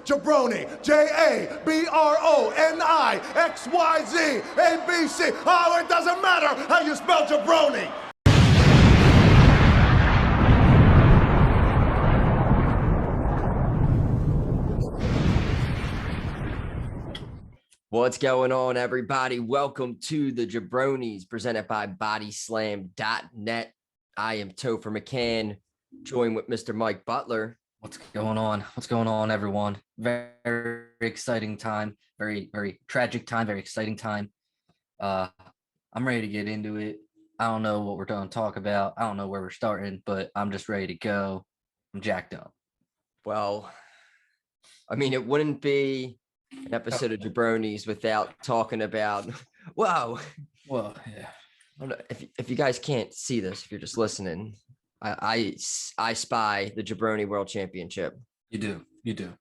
jaBROni, JABRONIXYZ ABC. It doesn't matter how you spell jaBROni. What's going on, everybody? Welcome to the jaBROnis presented by bodyslam.net. I am Topher McCann, joined with Mr. Mike Butler. What's going on? What's going on, everyone? Very, very exciting time. Very, very tragic time. Very exciting time. I'm ready to get into it. I don't know what we're going to talk about. I don't know where we're starting, but I'm just ready to go. I'm jacked up. Well, I mean, it wouldn't be an episode of jaBROnis without talking about, wow. Well, yeah. If you guys can't see this, if you're just listening, I spy the jaBROni World Championship. You do.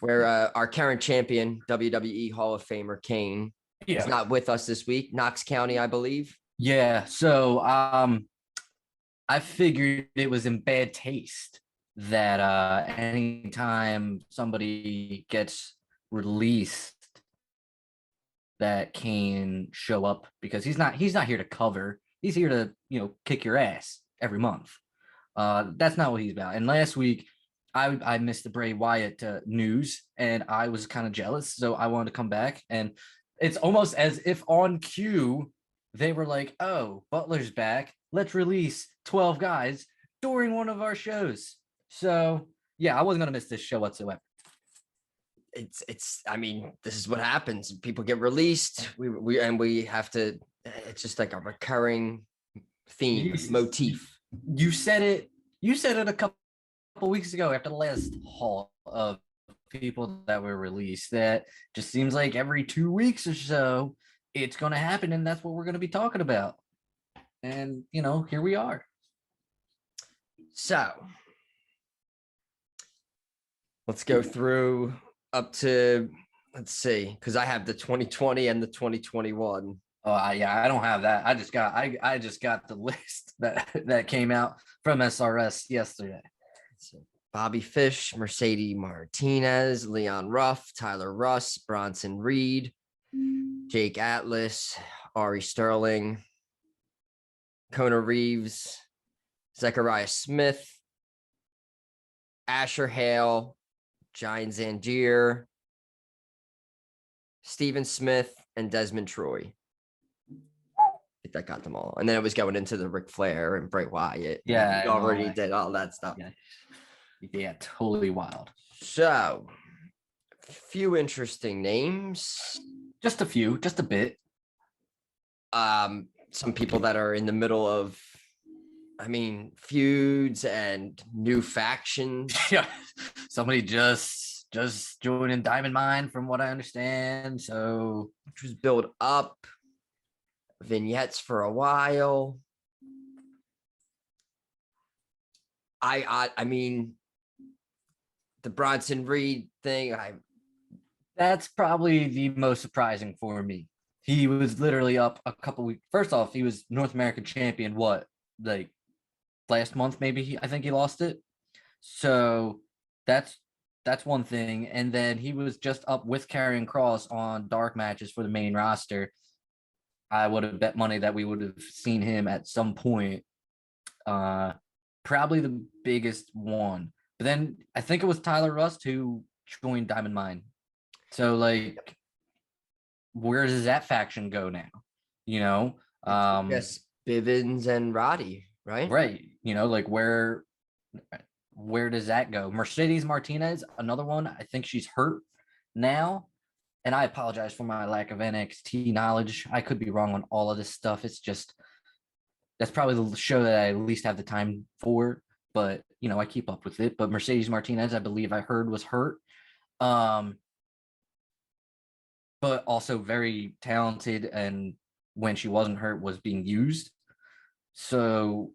Where our current champion, WWE Hall of Famer Kane, is not with us this week. Knox County, I believe. Yeah. So I figured it was in bad taste that anytime somebody gets released that Kane show up, because he's not here to cover. He's here to, kick your ass every month. That's not what he's about. And last week I missed the Bray Wyatt news, and I was kind of jealous, so I wanted to come back. And it's almost as if on cue they were like, oh, Butler's back, let's release 12 guys during one of our shows. So yeah, I wasn't gonna miss this show whatsoever. I mean, this is what happens. People get released. We have to, it's just like a recurring theme, motif. You said it a couple weeks ago after the last haul of people that were released, that just seems like every 2 weeks or so it's going to happen, and that's what we're going to be talking about. And here we are. So let's go through up to, let's see, because I have the 2020 and the 2021. Oh yeah, I don't have that. I just got the list that came out from SRS yesterday. So Bobby Fish, Mercedes Martinez, Leon Ruff, Tyler Russ, Bronson Reed, Jake Atlas, Ari Sterling, Kona Reeves, Zechariah Smith, Asher Hale, Giant Zangier, Steven Smith, and Desmond Troy. I think that got them all. And then it was going into the Ric Flair and Bray Wyatt. Yeah, we already did all that stuff. Yeah, totally wild. So, a few interesting names. Just a few, just a bit. Some people that are in the middle of, feuds and new factions. Yeah, somebody just joining Diamond Mine, from what I understand. So, which was built up, vignettes for a while. I mean, the Bronson Reed thing, that's probably the most surprising for me. He was literally up a couple weeks. First off, he was North American champion, last month, maybe. I think he lost it. So that's one thing. And then he was just up with Karrion Kross on dark matches for the main roster. I would have bet money that we would have seen him at some point. Probably the biggest one. But then I think it was Tyler Rust who joined Diamond Mine. So, where does that faction go now? Yes, Bivens and Roddy, right? Right. Where does that go? Mercedes Martinez, another one. I think she's hurt now. And I apologize for my lack of NXT knowledge. I could be wrong on all of this stuff. It's just, that's probably the show that I at least have the time for. But, I keep up with it. But Mercedes Martinez, I believe I heard, was hurt. But also very talented, and when she wasn't hurt was being used. So,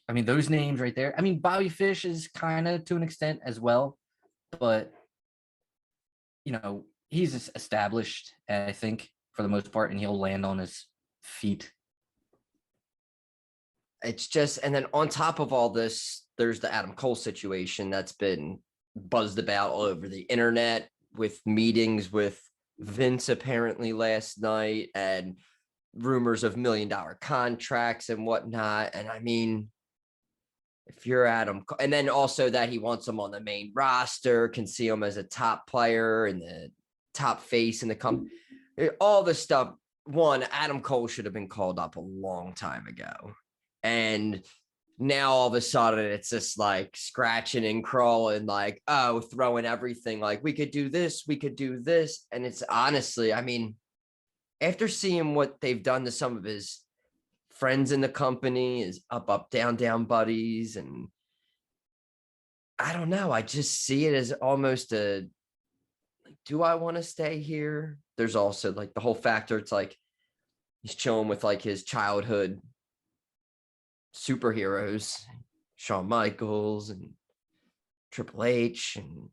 those names right there. Bobby Fish is kind of to an extent as well, but he's established, I think, for the most part, and he'll land on his feet. It's just, and then on top of all this, there's the Adam Cole situation that's been buzzed about all over the internet with meetings with Vince apparently last night and rumors of $1 million contracts and whatnot. And I mean, if you're Adam, and then also that he wants him on the main roster, can see him as a top player and the top face in the company, all this stuff. One, Adam Cole should have been called up a long time ago. And now all of a sudden it's just like scratching and crawling, like, oh, throwing everything like we could do this, we could do this. And it's honestly, I mean, after seeing what they've done to some of his friends in the company, his up, down buddies, and I don't know, I just see it as almost a, like, do I want to stay here? There's also like the whole factor. It's like he's chilling with like his childhood superheroes, Shawn Michaels and Triple H. And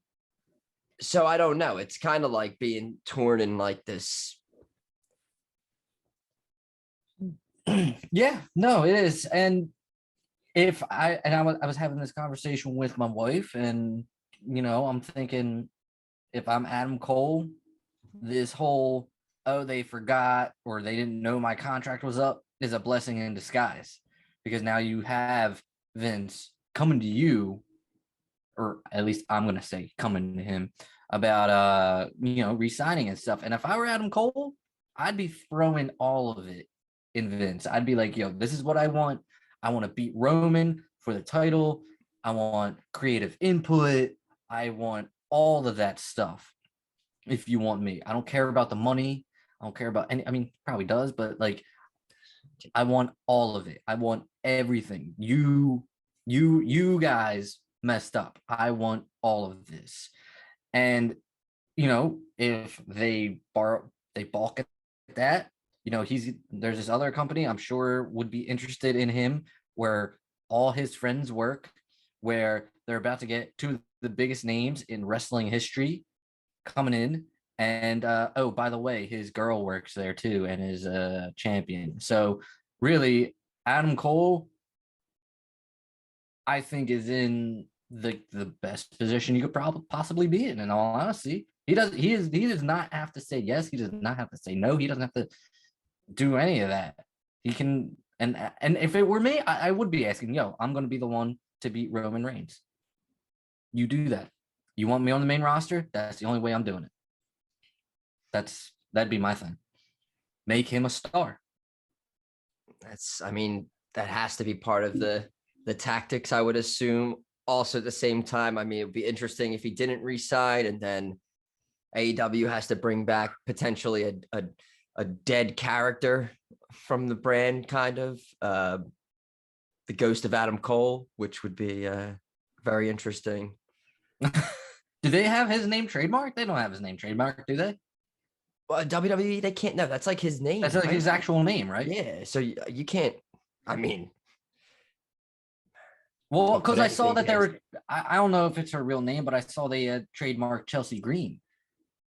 so I don't know. It's kind of like being torn in like this. Yeah, no, it is. And I was having this conversation with my wife, and I'm thinking, if I'm Adam Cole, this whole, oh, they forgot or they didn't know my contract was up is a blessing in disguise, because now you have Vince coming to you, or at least I'm gonna say coming to him about re-signing and stuff. And if I were Adam Cole, I'd be throwing all of it in Vince. I'd be like, yo, this is what I want. I want to beat Roman for the title. I want creative input. I want all of that stuff. If you want me, I don't care about the money. I don't care about any, I mean, probably does, but like, I want all of it. I want everything. You guys messed up. I want all of this. And if they balk at that, there's this other company I'm sure would be interested in him, where all his friends work, where they're about to get two of the biggest names in wrestling history coming in. And oh, by the way, his girl works there too and is a champion. So really, Adam Cole, I think, is in the best position you could probably possibly be in all honesty. He does not have to say yes. He does not have to say no. He doesn't have to do any of that. He can, and if it were me, I would be asking, yo, I'm going to be the one to beat Roman Reigns. You do that. You want me on the main roster? That's the only way I'm doing it. That'd be my thing. Make him a star. I mean, that has to be part of the tactics, I would assume. Also, at the same time, I mean, it'd be interesting if he didn't re-sign, and then AEW has to bring back potentially a dead character from the brand, kind of the ghost of Adam Cole, which would be very interesting. Do they have his name trademarked? They don't have his name trademarked, do they? Well, WWE, they can't. No, that's like his name. That's like his actual name, right? Yeah. So you can't. I mean, well, because I saw that I don't know if it's her real name, but I saw they had trademarked Chelsea Green,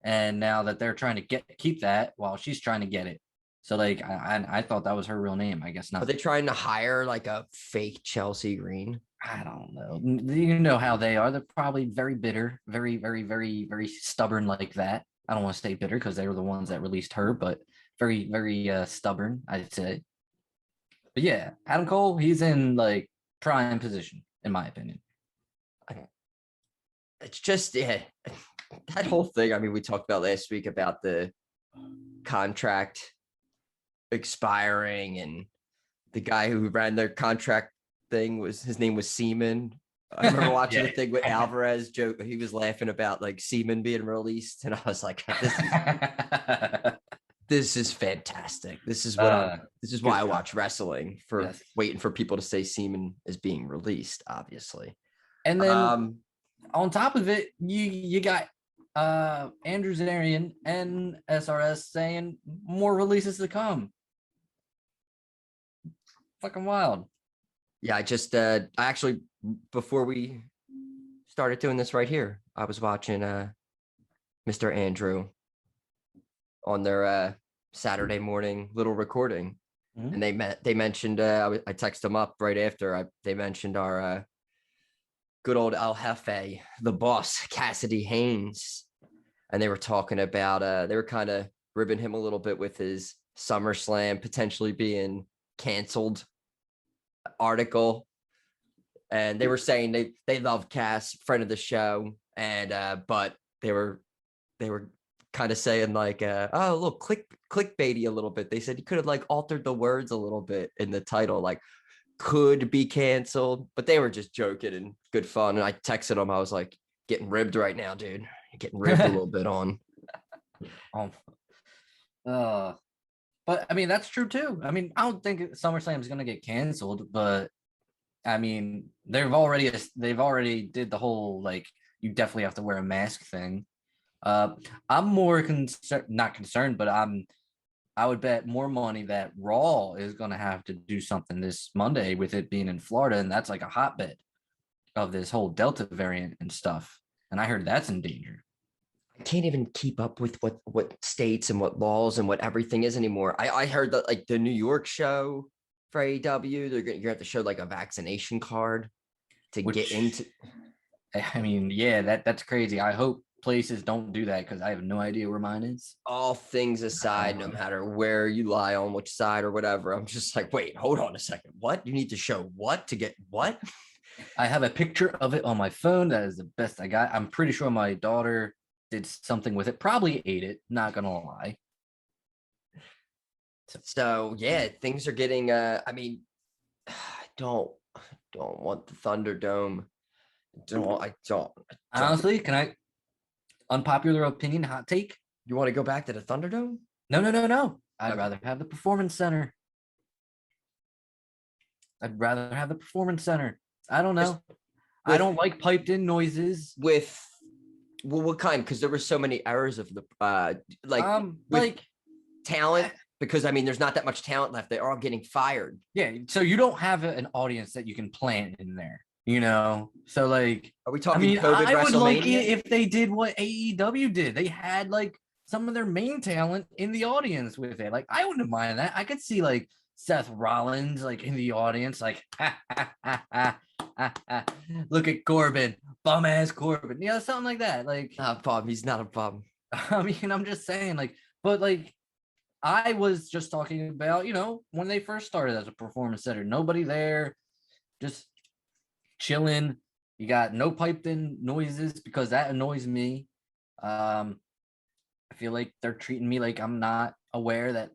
and now that they're trying to keep that while she's trying to get it. So like, I thought that was her real name. I guess not. Are they trying to hire like a fake Chelsea Green? I don't know. You know how they are. They're probably very bitter, very, very, very, very stubborn like that. I don't want to say bitter because they were the ones that released her, but very, very stubborn, I'd say. But yeah, Adam Cole, he's in like prime position, in my opinion. It's just, yeah, that whole thing. I mean, we talked about last week about the contract expiring, and the guy who ran their contract thing his name was Seaman. I remember watching the thing with Alvarez joke. He was laughing about like Seaman being released, and I was like, this is fantastic. This is what this is why I watch wrestling, for waiting for people to say Seaman is being released, obviously. And then on top of it, you got Andrew Zarian and SRS saying more releases to come. Fucking wild. Yeah, I actually, before we started doing this right here, I was watching Mr. Andrew on their Saturday morning little recording, and they mentioned I texted them up right after they mentioned our good old El Jefe, the boss, Cassidy Haynes. And they were talking about, they were kind of ribbing him a little bit with his SummerSlam potentially being canceled article. And they were saying they love Cass, friend of the show. And, but they were kind of saying like, oh, look, clickbaity a little bit. They said you could have like altered the words a little bit in the title, like could be canceled, but they were just joking and good fun. And I texted them, I was like, getting ribbed right now, dude. You're getting ribbed a little bit on. Um, but I mean, that's true too. I mean, I don't think SummerSlam is going to get canceled, but I mean, they've already did the whole, like, you definitely have to wear a mask thing. I'm more not concerned, but I would bet more money that Raw is going to have to do something this Monday with it being in Florida. And that's like a hotbed of this whole Delta variant and stuff. And I heard that's in danger. I can't even keep up with what states and what laws and what everything is anymore. I heard that like the New York show for AEW, you're gonna have to show like a vaccination card to get into. I mean, yeah, that's crazy. I hope places don't do that because I have no idea where mine is. All things aside, no matter where you lie on which side or whatever, I'm just like, wait, hold on a second. What? You need to show what to get what? I have a picture of it on my phone. That is the best I got. I'm pretty sure my daughter did something with it, probably ate it, not gonna lie. So yeah, things are getting I mean, I don't want the Thunderdome. I don't. Honestly, can I unpopular opinion, hot take? You want to go back to the Thunderdome? No. I'd Okay. rather have the Performance Center. I don't know. I don't like piped in noises. With well, what kind? Because there were so many errors of the like talent. Because I mean, there's not that much talent left. They're all getting fired. Yeah, so you don't have an audience that you can plant in there, you know. So like, Are we talking? I mean, COVID I would like WrestleMania? it if they did what AEW did. They had like some of their main talent in the audience with it. Like, I wouldn't mind that. I could see like Seth Rollins like in the audience, like look at Corbin, bum ass Corbin, you know, something like that. Like, Not a bum. He's not a bum. I mean, I'm just saying, like, but like, I was just talking about, you know, when they first started as a performance center, nobody there, just chilling. You got no piped in noises because that annoys me. I feel like they're treating me like I'm not aware that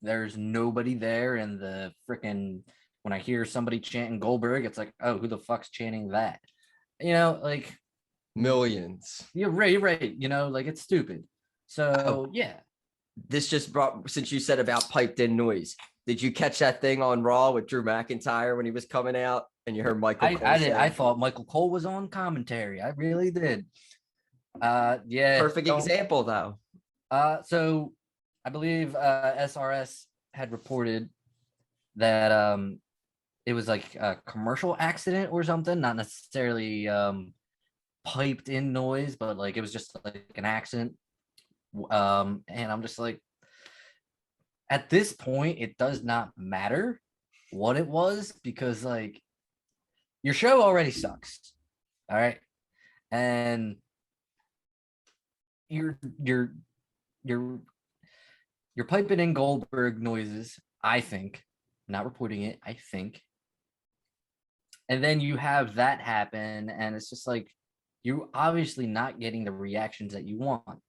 there's nobody there. And the freaking, when I hear somebody chanting Goldberg, it's like, oh, who the fuck's chanting that? You know, like Millions. you're right. You know, like it's stupid. So yeah. This just brought, since you said about piped in noise, did you catch that thing on Raw with Drew McIntyre when he was coming out and you heard Michael Cole I did. say, I thought Michael Cole was on commentary. I really did. Yeah. perfect example though. So I believe SRS had reported that it was like a commercial accident or something, not necessarily piped in noise, but like it was just like an accident. And I'm just like, at this point, it does not matter what it was because like your show already sucks. All right. And you're piping in Goldberg noises, I think. I'm not reporting it, I think. And then you have that happen, and it's just like you're obviously not getting the reactions that you want.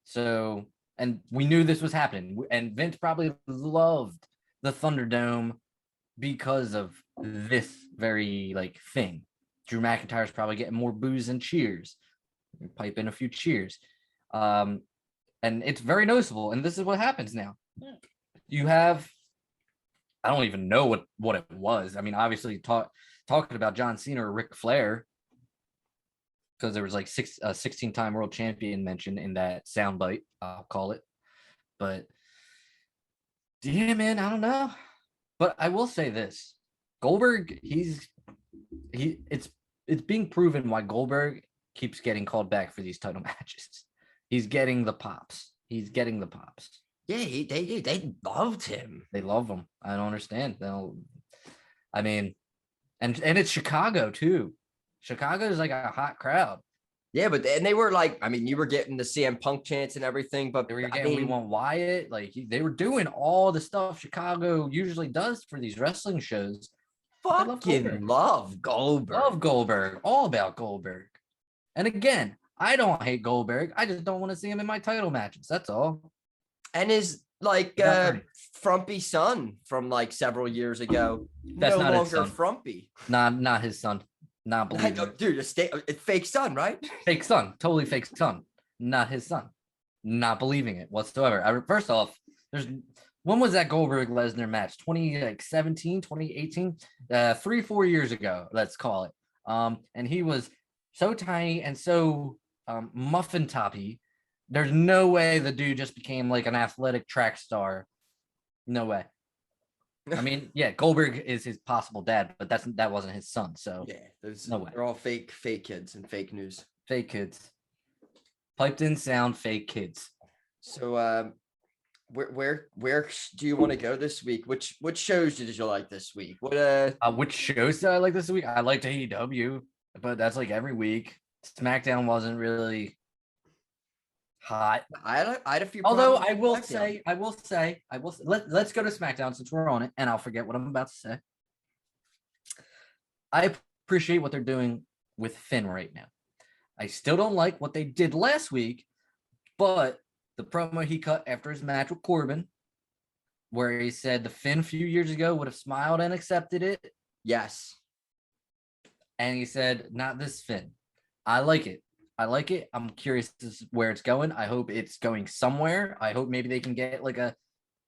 So, and we knew this was happening, and Vince probably loved the Thunderdome because of this very like thing. Drew McIntyre's probably getting more boos and cheers. Pipe in a few cheers. And it's very noticeable. And this is what happens now. You have, I don't even know what it was. I mean, obviously talking about John Cena or Ric Flair, because there was like 16-time world champion mentioned in that soundbite, I'll call it. But yeah, man, I don't know. But I will say this: Goldberg, it's being proven why Goldberg keeps getting called back for these title matches. He's getting the pops. Yeah, they loved him. They love him. I don't understand. I mean, and it's Chicago too. Chicago is like a hot crowd. Yeah, but and they were like, I mean, you were getting the CM Punk chants and everything, but They were I getting We mean, Want Wyatt. Like they were doing all the stuff Chicago usually does for these wrestling shows. I love Goldberg. love Goldberg. Love Goldberg. All about Goldberg. And again, I don't hate Goldberg. I just don't want to see him in my title matches. That's all. And his like Right. frumpy son from like several years ago, That's no not his longer son. frumpy. Not his son. Not believing it. Dude, it's fake son, right? Fake son. Totally fake son. Not his son. Not believing it whatsoever. First off, when was that Goldberg Lesnar match? 2017, 2018? 3-4 years ago, let's call it. And he was so tiny and so muffin toppy. There's no way the dude just became like an athletic track star. No way. I mean, yeah, Goldberg is his possible dad, but that wasn't his son. So yeah, no way. They're all fake kids and fake news. Fake kids. Piped in sound, fake kids. So where do you want to go this week? Which shows did you like this week? Which shows did I like this week? I liked AEW, but that's like every week. SmackDown wasn't really hot. I had a few. Although problems with SmackDown. let's go to SmackDown since we're on it, and I'll forget what I'm about to say. I appreciate what they're doing with Finn right now. I still don't like what they did last week, but the promo he cut after his match with Corbin, where he said the Finn a few years ago would have smiled and accepted it. Yes. And he said, not this Finn. I like it. I'm curious where it's going. I hope it's going somewhere. I hope maybe they can get like a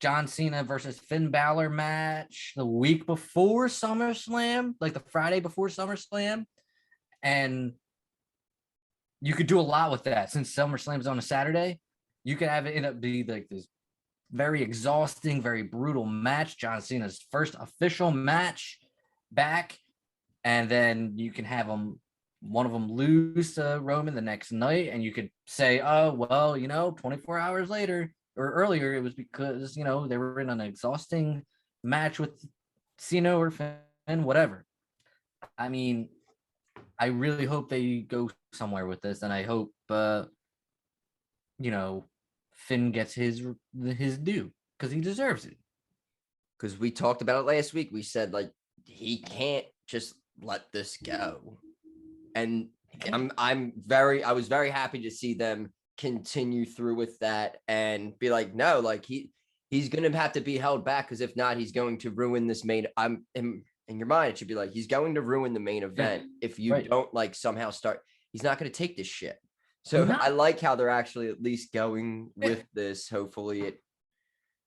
John Cena versus Finn Balor match the week before SummerSlam, like the Friday before SummerSlam. And you could do a lot with that since SummerSlam's on a Saturday. You could have it end up be like this very exhausting, very brutal match. John Cena's first official match back. And then you can have one of them lose to Roman the next night. And you could say, oh, well, 24 hours later or earlier, it was because, they were in an exhausting match with Cena or Finn, whatever. I mean, I really hope they go somewhere with this. And I hope, Finn gets his due because he deserves it. Because we talked about it last week. We said like he can't just let this go. And I was very happy to see them continue through with that and be like, no, like he's gonna have to be held back because if not, he's going to ruin this main. In your mind, it should be like he's going to ruin the main event if you don't like somehow start. He's not going to take this shit. So I like how they're actually at least going with this. Hopefully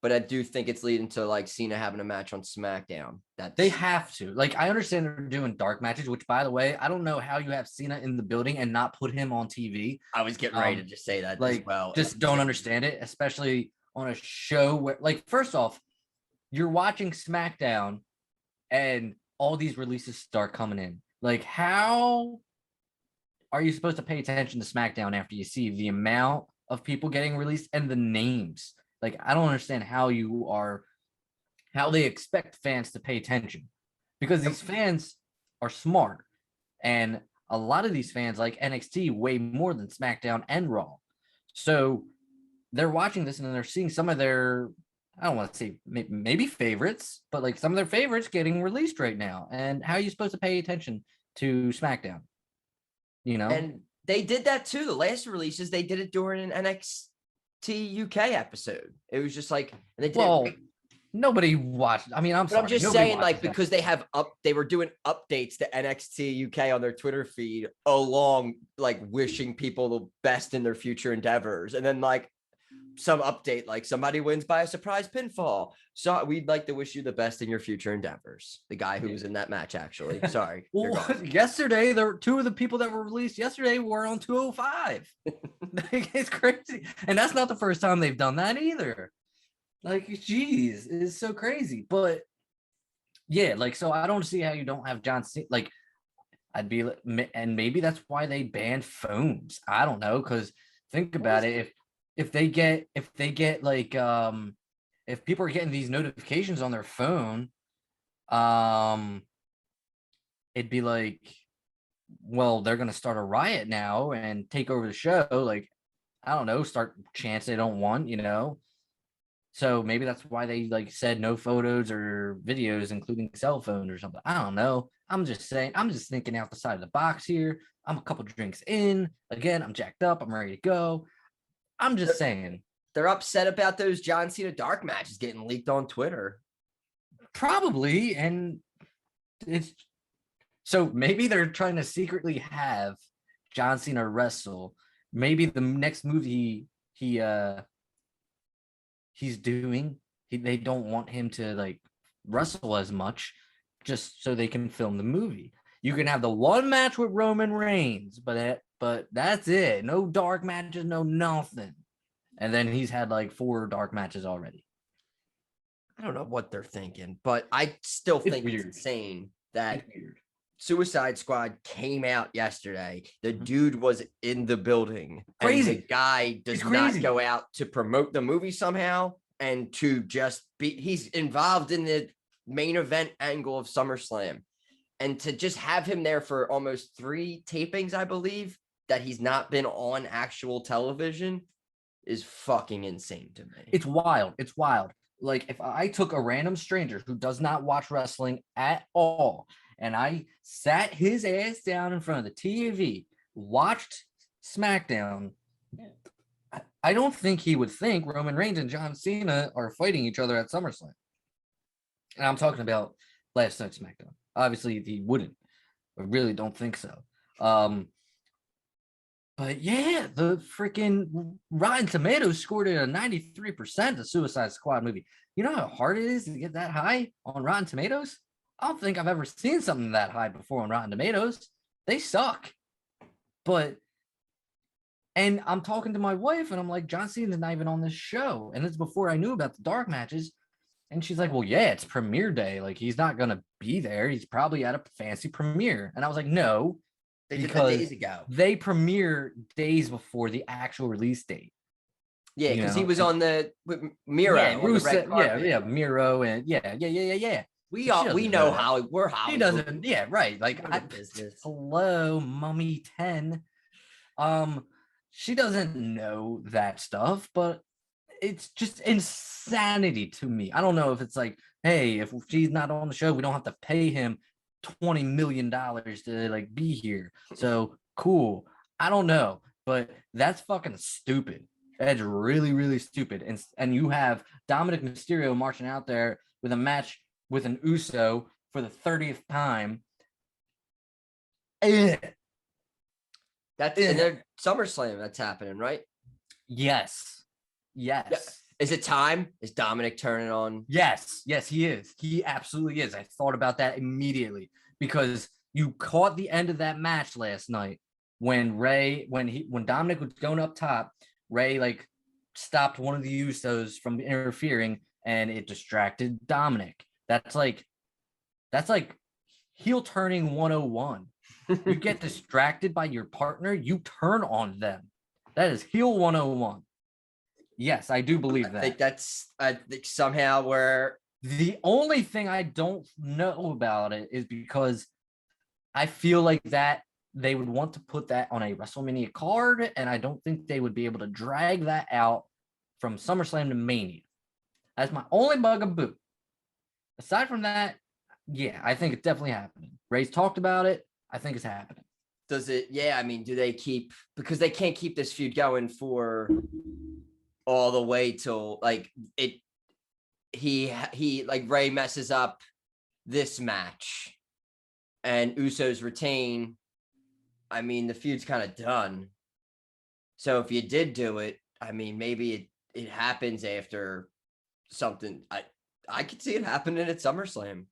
but I do think it's leading to like Cena having a match on SmackDown. They have to. Like, I understand they're doing dark matches, which by the way, I don't know how you have Cena in the building and not put him on TV. I was getting ready to just say that as well. Just don't understand it, especially on a show where, like, first off, you're watching SmackDown and all these releases start coming in. Like, how are you supposed to pay attention to SmackDown after you see the amount of people getting released and the names? Like, I don't understand how they expect fans to pay attention, because these fans are smart, and a lot of these fans like NXT way more than SmackDown and Raw. So they're watching this and they're seeing some of their, I don't want to say maybe favorites, but like some of their favorites getting released right now. And how are you supposed to pay attention to SmackDown? And they did that too. The last releases, they did it during an NXT UK episode. It was just like, and they did nobody watched. I mean, I'm just saying, like, because they were doing updates to NXT UK on their Twitter feed along, like, wishing people the best in their future endeavors. And then like some update, like somebody wins by a surprise pinfall. So we'd like to wish you the best in your future endeavors. The guy who was in that match, actually. Sorry. Well, yesterday, there were two of the people that were released yesterday were on 205. It's crazy. And that's not the first time they've done that either. Like, geez, it's so crazy. But yeah, like, so I don't see how you don't have John Cena. Like, I'd be, and maybe that's why they banned phones. I don't know, because think about it. If they get like, if people are getting these notifications on their phone, it'd be like, well, they're gonna start a riot now and take over the show. Like, I don't know, start chants they don't want, So maybe that's why they like said no photos or videos, including cell phones or something. I don't know. I'm just saying, I'm just thinking out the side of the box here. I'm a couple drinks in. Again, I'm jacked up. I'm ready to go. I'm just saying. They're upset about those John Cena dark matches getting leaked on Twitter. Probably. And it's so maybe they're trying to secretly have John Cena wrestle. Maybe the next movie he's doing, they don't want him to like wrestle as much just so they can film the movie. You can have the one match with Roman Reigns, but that's it. No dark matches, no nothing. And then he's had like 4 dark matches already. I don't know what they're thinking, but I still think it's insane that Suicide Squad came out yesterday. The dude was in the building. Crazy. And the guy does not go out to promote the movie somehow and to just he's involved in the main event angle of SummerSlam. And to just have him there for almost 3 tapings, I believe, that he's not been on actual television is fucking insane to me. It's wild. It's wild. Like if I took a random stranger who does not watch wrestling at all, and I sat his ass down in front of the TV, watched SmackDown, I don't think he would think Roman Reigns and John Cena are fighting each other at SummerSlam. And I'm talking about last night's SmackDown. Obviously, he wouldn't. I really don't think so. But yeah, the freaking Rotten Tomatoes scored it a 93%, the Suicide Squad movie. You know how hard it is to get that high on Rotten Tomatoes? I don't think I've ever seen something that high before on Rotten Tomatoes. They suck. And I'm talking to my wife and I'm like, John Cena's not even on this show. And it's before I knew about the dark matches. And she's like, well, yeah, it's premiere day. Like, he's not going to be there. He's probably at a fancy premiere. And I was like, no. They did that days ago. They premiere days before the actual release date. Yeah, because he was on the Miro. Yeah, Rusev, yeah, Miro, and yeah. We know how we're Hollywood. He doesn't. Yeah, right. Like, hello, Mummy 10. She doesn't know that stuff, but it's just insanity to me. I don't know if it's like, hey, if she's not on the show, we don't have to pay him $20 million to like be here. So cool. I don't know, but that's fucking stupid. That's really, really stupid. And you have Dominic Mysterio marching out there with a match with an Uso for the 30th time. That's in their SummerSlam that's happening, right? Yes. Yeah. Is it time? Is Dominic turning on? Yes, he is. He absolutely is. I thought about that immediately because you caught the end of that match last night when Dominic was going up top. Ray like stopped one of the Usos from interfering and it distracted Dominic. That's like heel turning 101. You get distracted by your partner, you turn on them. That is heel 101. Yes, I do believe that. I think somehow where the only thing I don't know about it is because I feel like that they would want to put that on a WrestleMania card, and I don't think they would be able to drag that out from SummerSlam to Mania. That's my only bugaboo. Aside from that, yeah, I think it's definitely happening. Ray's talked about it. I think it's happening. Does it? Yeah, I mean, do they keep, because they can't keep this feud going for all the way till like it, he like Ray messes up this match and Usos retain. I mean, the feud's kind of done. So if you did do it, I mean, maybe it happens after something. I could see it happening at SummerSlam.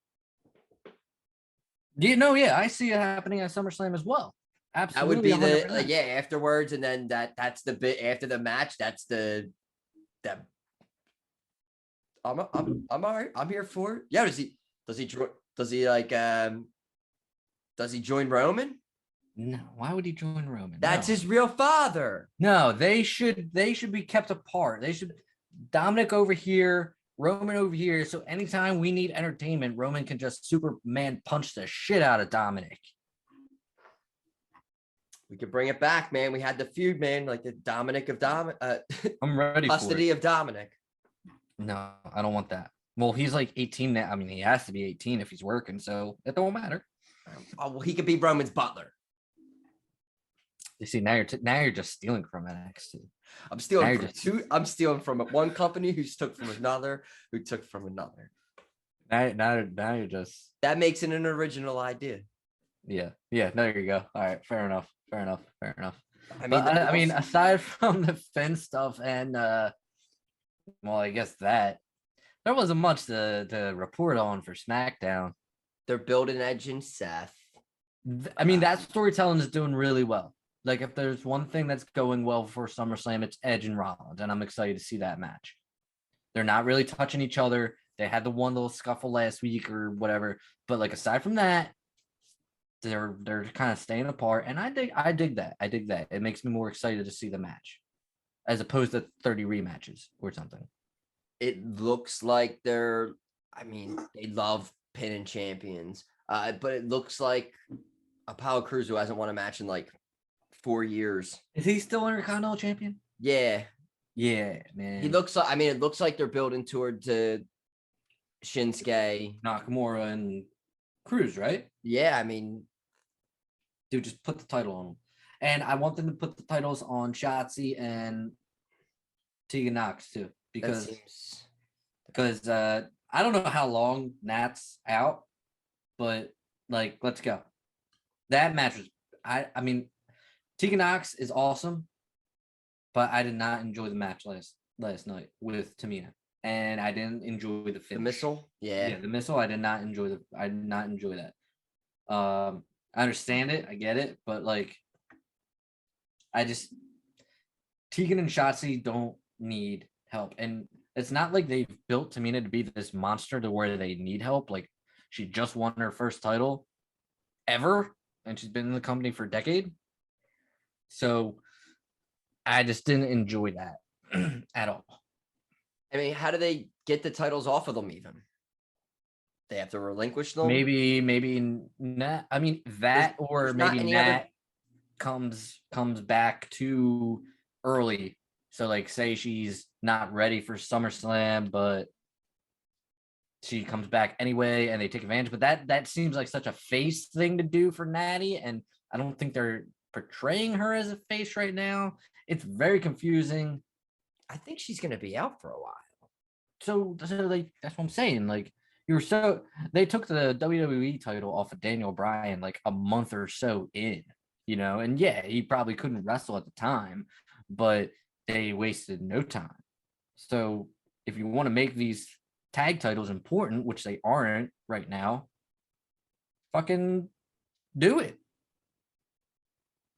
Yeah, I see it happening at SummerSlam as well. Absolutely. That would be afterwards, and then that's the bit after the match. That's that. I'm all right. I'm here for it. Yeah. Does he join Roman? No. Why would he join Roman? That's his real father. No, they should be kept apart. They should Dominic over here, Roman over here. So anytime we need entertainment, Roman can just Superman punch the shit out of Dominic. We could bring it back, man. We had the feud, man, like the Dominic of I'm ready for custody it. of Dominic. No, I don't want that. Well, he's like 18 now. I mean, he has to be 18 if he's working, so it don't matter. Oh, well, he could be Roman's butler. You see, now you're just stealing from NXT. I'm stealing from two. I'm stealing from one company who took from another, who took from another. Now you're just. That makes it an original idea. Yeah. There you go. All right, fair enough. I mean, I mean, aside from the Finn stuff and well, I guess that there wasn't much to report on for SmackDown. they're building Edge and Seth. I mean, that storytelling is doing really well. Like, if there's one thing that's going well for SummerSlam, it's Edge and Rollins, and I'm excited to see that match. They're not really touching each other. They had the one little scuffle last week or whatever, but like aside from that, they're kind of staying apart, and I dig that. It makes me more excited to see the match, as opposed to 30 rematches or something. It looks like they love pinning champions, but it looks like Apollo Crews, who hasn't won a match in like 4 years. Is he still Intercontinental Champion? Yeah, man. It looks like they're building toward Shinsuke, Nakamura, and Cruz, right? Yeah, I mean, dude, just put the title on them. And I want them to put the titles on Shotzi and Tegan Knox too, because I don't know how long Nat's out, but like, let's go. That match was I mean, Tegan Knox is awesome, but I did not enjoy the match last night with Tamina, and I didn't enjoy the finish. The missile, yeah, the missile. I did not enjoy that. I understand it, I get it, but like, Tegan and Shotzi don't need help, and it's not like they've built Tamina to be this monster to where they need help. Like, she just won her first title ever, and she's been in the company for a decade. So I just didn't enjoy that at all. I mean, how do they get the titles off of them even? They have to relinquish them? Maybe Nat. I mean, that, or maybe Nat comes back too early. So like, say she's not ready for SummerSlam, but she comes back anyway and they take advantage. But that seems like such a face thing to do for Natty, and I don't think they're portraying her as a face right now. It's very confusing. I think she's going to be out for a while. So like, that's what I'm saying. Like, they took the WWE title off of Daniel Bryan like a month or so in, and yeah, he probably couldn't wrestle at the time, but they wasted no time. So if you want to make these tag titles important, which they aren't right now, fucking do it.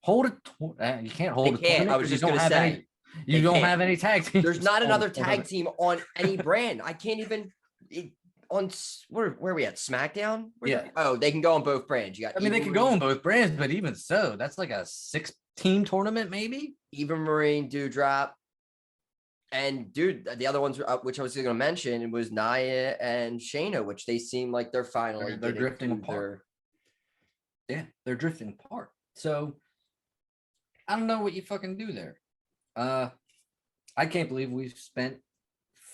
Hold it. You can't hold it. I was just going to say. You don't have any tag teams. There's not another tag team on any brand. I can't even on where are we at? SmackDown? Yeah. Oh, they can go on both brands. They can go on both brands, but even so, that's like a 6-team tournament, maybe. Eva Marie, Doudrop, and dude, the other ones which I was going to mention, it was Nia and Shayna, which they seem like they're finally they're drifting apart. Yeah, they're drifting apart. So I don't know what you fucking do there. I can't believe we've spent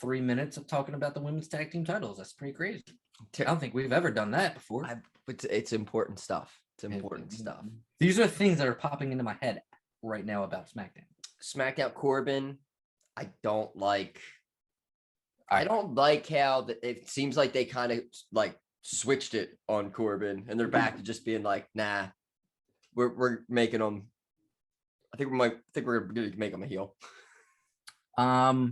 3 minutes of talking about the women's tag team titles. That's pretty crazy. I don't think we've ever done that before. It's important stuff. It's important stuff. These are things that are popping into my head right now about SmackDown. SmackDown Corbin, I don't like how it seems like they kind of like switched it on Corbin, and they're back to just being like, nah, we're making them. I think we're gonna make him a heel. I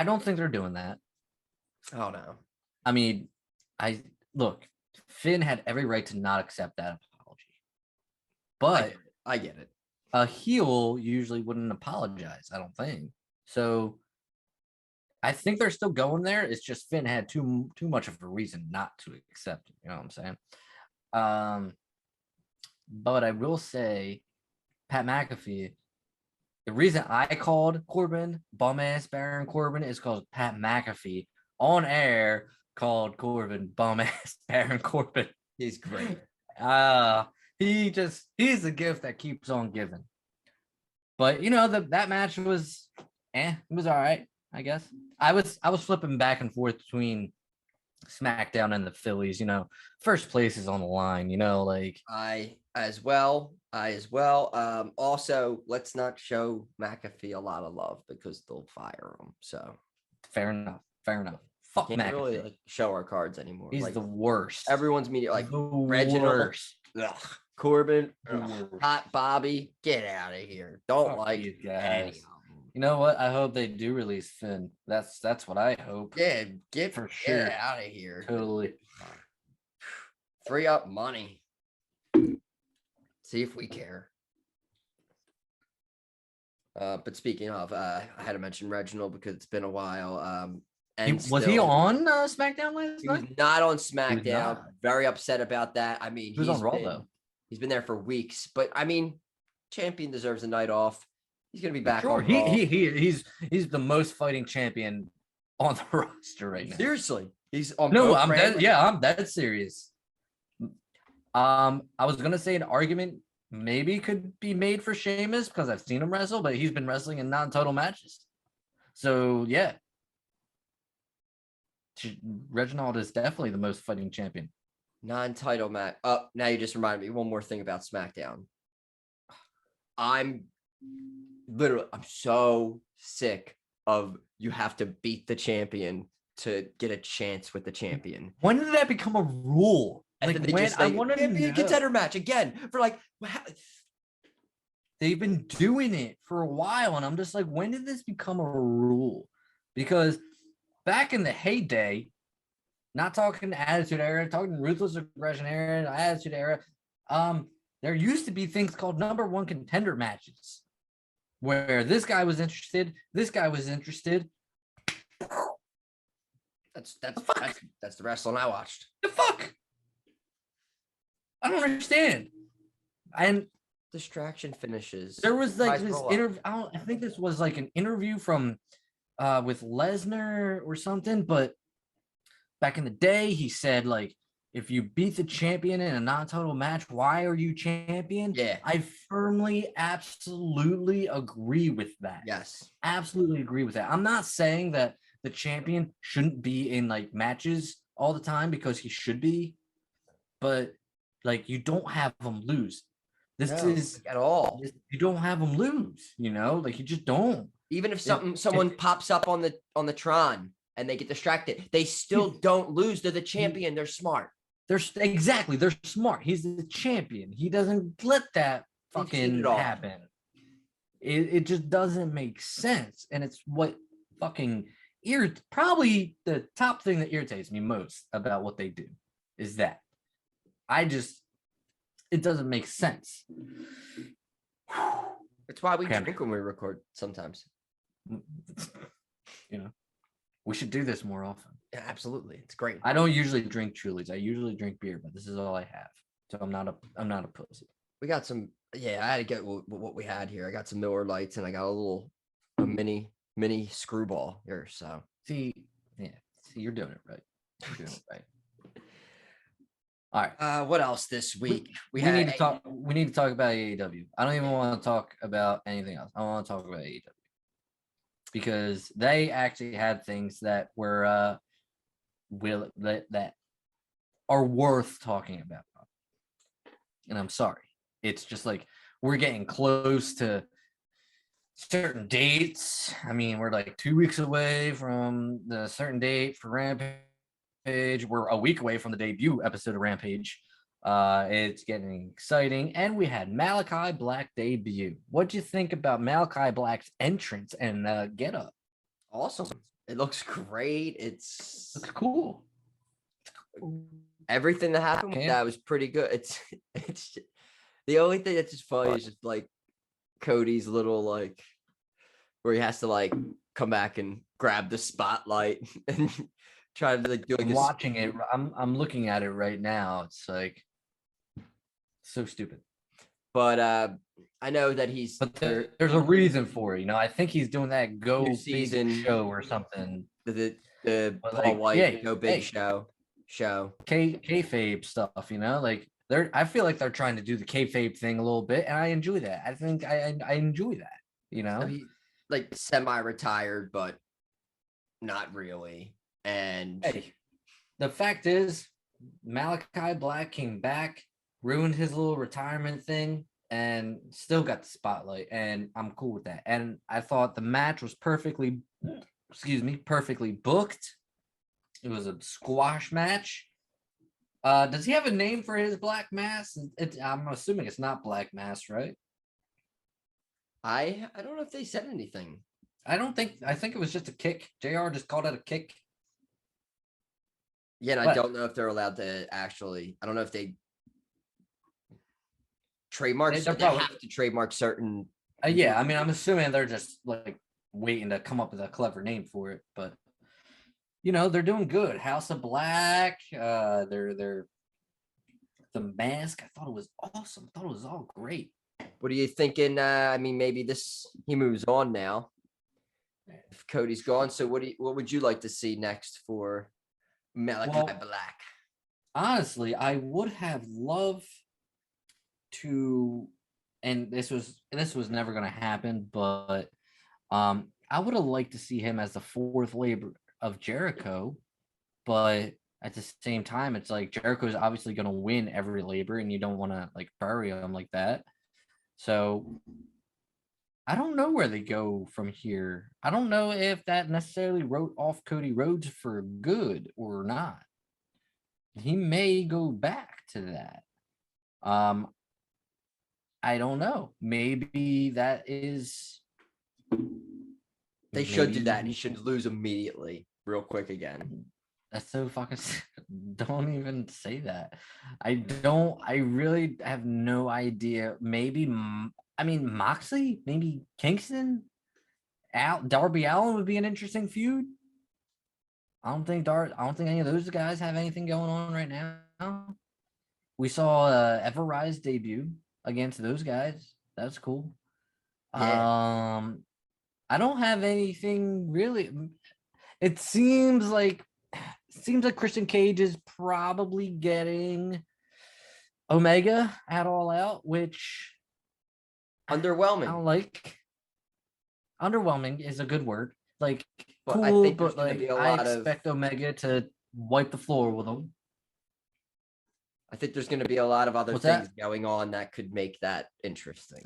don't think they're doing that. Oh no. I mean, Finn had every right to not accept that apology. But I get it. A heel usually wouldn't apologize, I don't think. So I think they're still going there. It's just Finn had too much of a reason not to accept it. You know what I'm saying? But I will say, Pat McAfee, the reason I called Corbin bum-ass Baron Corbin is because Pat McAfee on air called Corbin bum-ass Baron Corbin. He's great. He's a gift that keeps on giving. But you know, that match was it was all right, I guess. I was flipping back and forth between SmackDown and the Phillies, you know. First place is on the line, you know, like I as well. Also, let's not show McAfee a lot of love because they'll fire him. So fair enough. Fuck can't McAfee. really like show our cards anymore. He's like the worst. everyone's media, like the Reginald, worst. ugh, Corbin, The ugh, worst. Hot Bobby, get out of here. Don't Fuck like these any guys. of them. You know what? I hope they do release Finn. That's what I hope. Yeah, get For sure. Get out of here. Totally. Free up money. See if we care. But speaking of, I had to mention Reginald because it's been a while. And Was he still- on SmackDown last He was night? not on SmackDown. not. Very upset about that. I mean, He was on Raw though. He's been there for weeks, but I mean, champion deserves a night off. He's gonna be back Sure, on Raw. he's the most fighting champion on the roster right now. Seriously, he's on. No, both I'm brands. dead. Yeah, I'm dead serious. I was gonna say an argument maybe could be made for Sheamus because I've seen him wrestle, but he's been wrestling in non-title matches. So yeah, Reginald is definitely the most fighting champion. Non-title match. Now you just reminded me one more thing about SmackDown. I'm so sick of you have to beat the champion to get a chance with the champion. When did that become a rule? And Like then they when just I like, want to champion know. contender match again for like. They've been doing it for a while, and I'm just like, when did this become a rule? Because back in the heyday, not talking Attitude Era, talking Ruthless Aggression Era, Attitude Era, there used to be things called number one contender matches, where this guy was interested, this guy was interested. That's the wrestling I watched. The fuck? I don't understand. And Distraction finishes. there was like Surprise this roll-up. interview. I think this was like an interview from with Lesnar or something, but back in the day, he said like, if you beat the champion in a non-title match, why are you champion? Yeah. I firmly, absolutely agree with that. Yes. Absolutely agree with that. I'm not saying that the champion shouldn't be in like matches all the time because he should be, but like you don't have him lose. This No, is at all. you don't have them lose, you know, like you just don't. Even if someone pops up on the Tron and they get distracted, they still don't lose. They're the champion. They're smart. They're smart. He's the champion. He doesn't let that They cheat fucking it all. happen. It just doesn't make sense. And it's what fucking probably the top thing that irritates me most about what they do is that it doesn't make sense. It's why we Okay. drink when we record sometimes. You know, we should do this more often. Yeah, absolutely. It's great. I don't usually drink Trulies. I usually drink beer, but this is all I have. So I'm not a pussy. We got some. Yeah, I had to get what we had here. I got some Miller Lights and I got a mini screwball here. So See, you're doing it right. You're doing it right. All right. what else this week? We need to talk about AEW. I don't even want to talk about anything else. I want to talk about AEW because they actually had things that were that are worth talking about. And I'm sorry. It's just like we're getting close to certain dates. I mean, we're like 2 weeks away from the certain date for Rampage. We're a week away from the debut episode of Rampage. It's getting exciting. And we had Malachi Black debut. What'd you think about Malachi Black's entrance and get up? Awesome. It looks great. It's Cool. everything that happened with that was pretty good. It's the only thing that's just funny is just like Cody's little like where he has to like come back and grab the spotlight and try to like do like I'm watching it. I'm looking at it right now. It's like so stupid. But I know that But there's a reason for it. You know, I think he's doing that Go New Big season. show or something. the But, Paul like, White yeah, Go Big hey. show. Kayfabe stuff, you know, like I feel like they're trying to do the kayfabe thing a little bit, and I enjoy that. I think I enjoy that. You So know, he like semi-retired, but not really. And hey, the fact is, Malachi Black came back, ruined his little retirement thing, and still got the spotlight, and I'm cool with that. And I thought the match was perfectly, perfectly booked. It was a squash match. Does he have a name for his black mass? I'm assuming it's not black mass, right? I don't know if they said anything. I think it was just a kick. JR just called it a kick. Yeah, and I But- don't know if they're allowed to actually. I don't know if they trademark. They're They probably- have to trademark certain. Yeah, I mean, I'm assuming they're just like waiting to come up with a clever name for it, but you know, they're doing good. House of Black, they're the mask. I thought it was awesome. I thought it was all great. What are you thinking? I mean, maybe he moves on now. If Cody's gone, so what would you like to see next for Malachi Well, Black? Honestly, I would have loved to, and this was never gonna happen, but I would have liked to see him as the fourth labor of Jericho, but at the same time, it's like Jericho's obviously gonna win every labor, and you don't want to like bury him like that. So I don't know where they go from here. I don't know if that necessarily wrote off Cody Rhodes for good or not. He may go back to that. I don't know. Maybe that is. They should do that. maybe- He should lose immediately, real quick again. That's so fucking. Don't even say that. I don't. I really have no idea. Maybe. I mean, Moxley. Maybe Kingston. Darby Allin would be an interesting feud. I don't think any of those guys have anything going on right now. We saw Everrise debut against those guys. That's cool. Yeah. I don't have anything really. It seems like Christian Cage is probably getting Omega at All Out, which I Underwhelming. don't like. Underwhelming is a good word. Like But I cool, think there's but gonna like be a I lot of- expect Omega to wipe the floor with him. I think there's going to be a lot of other What's things that? going on that could make that interesting.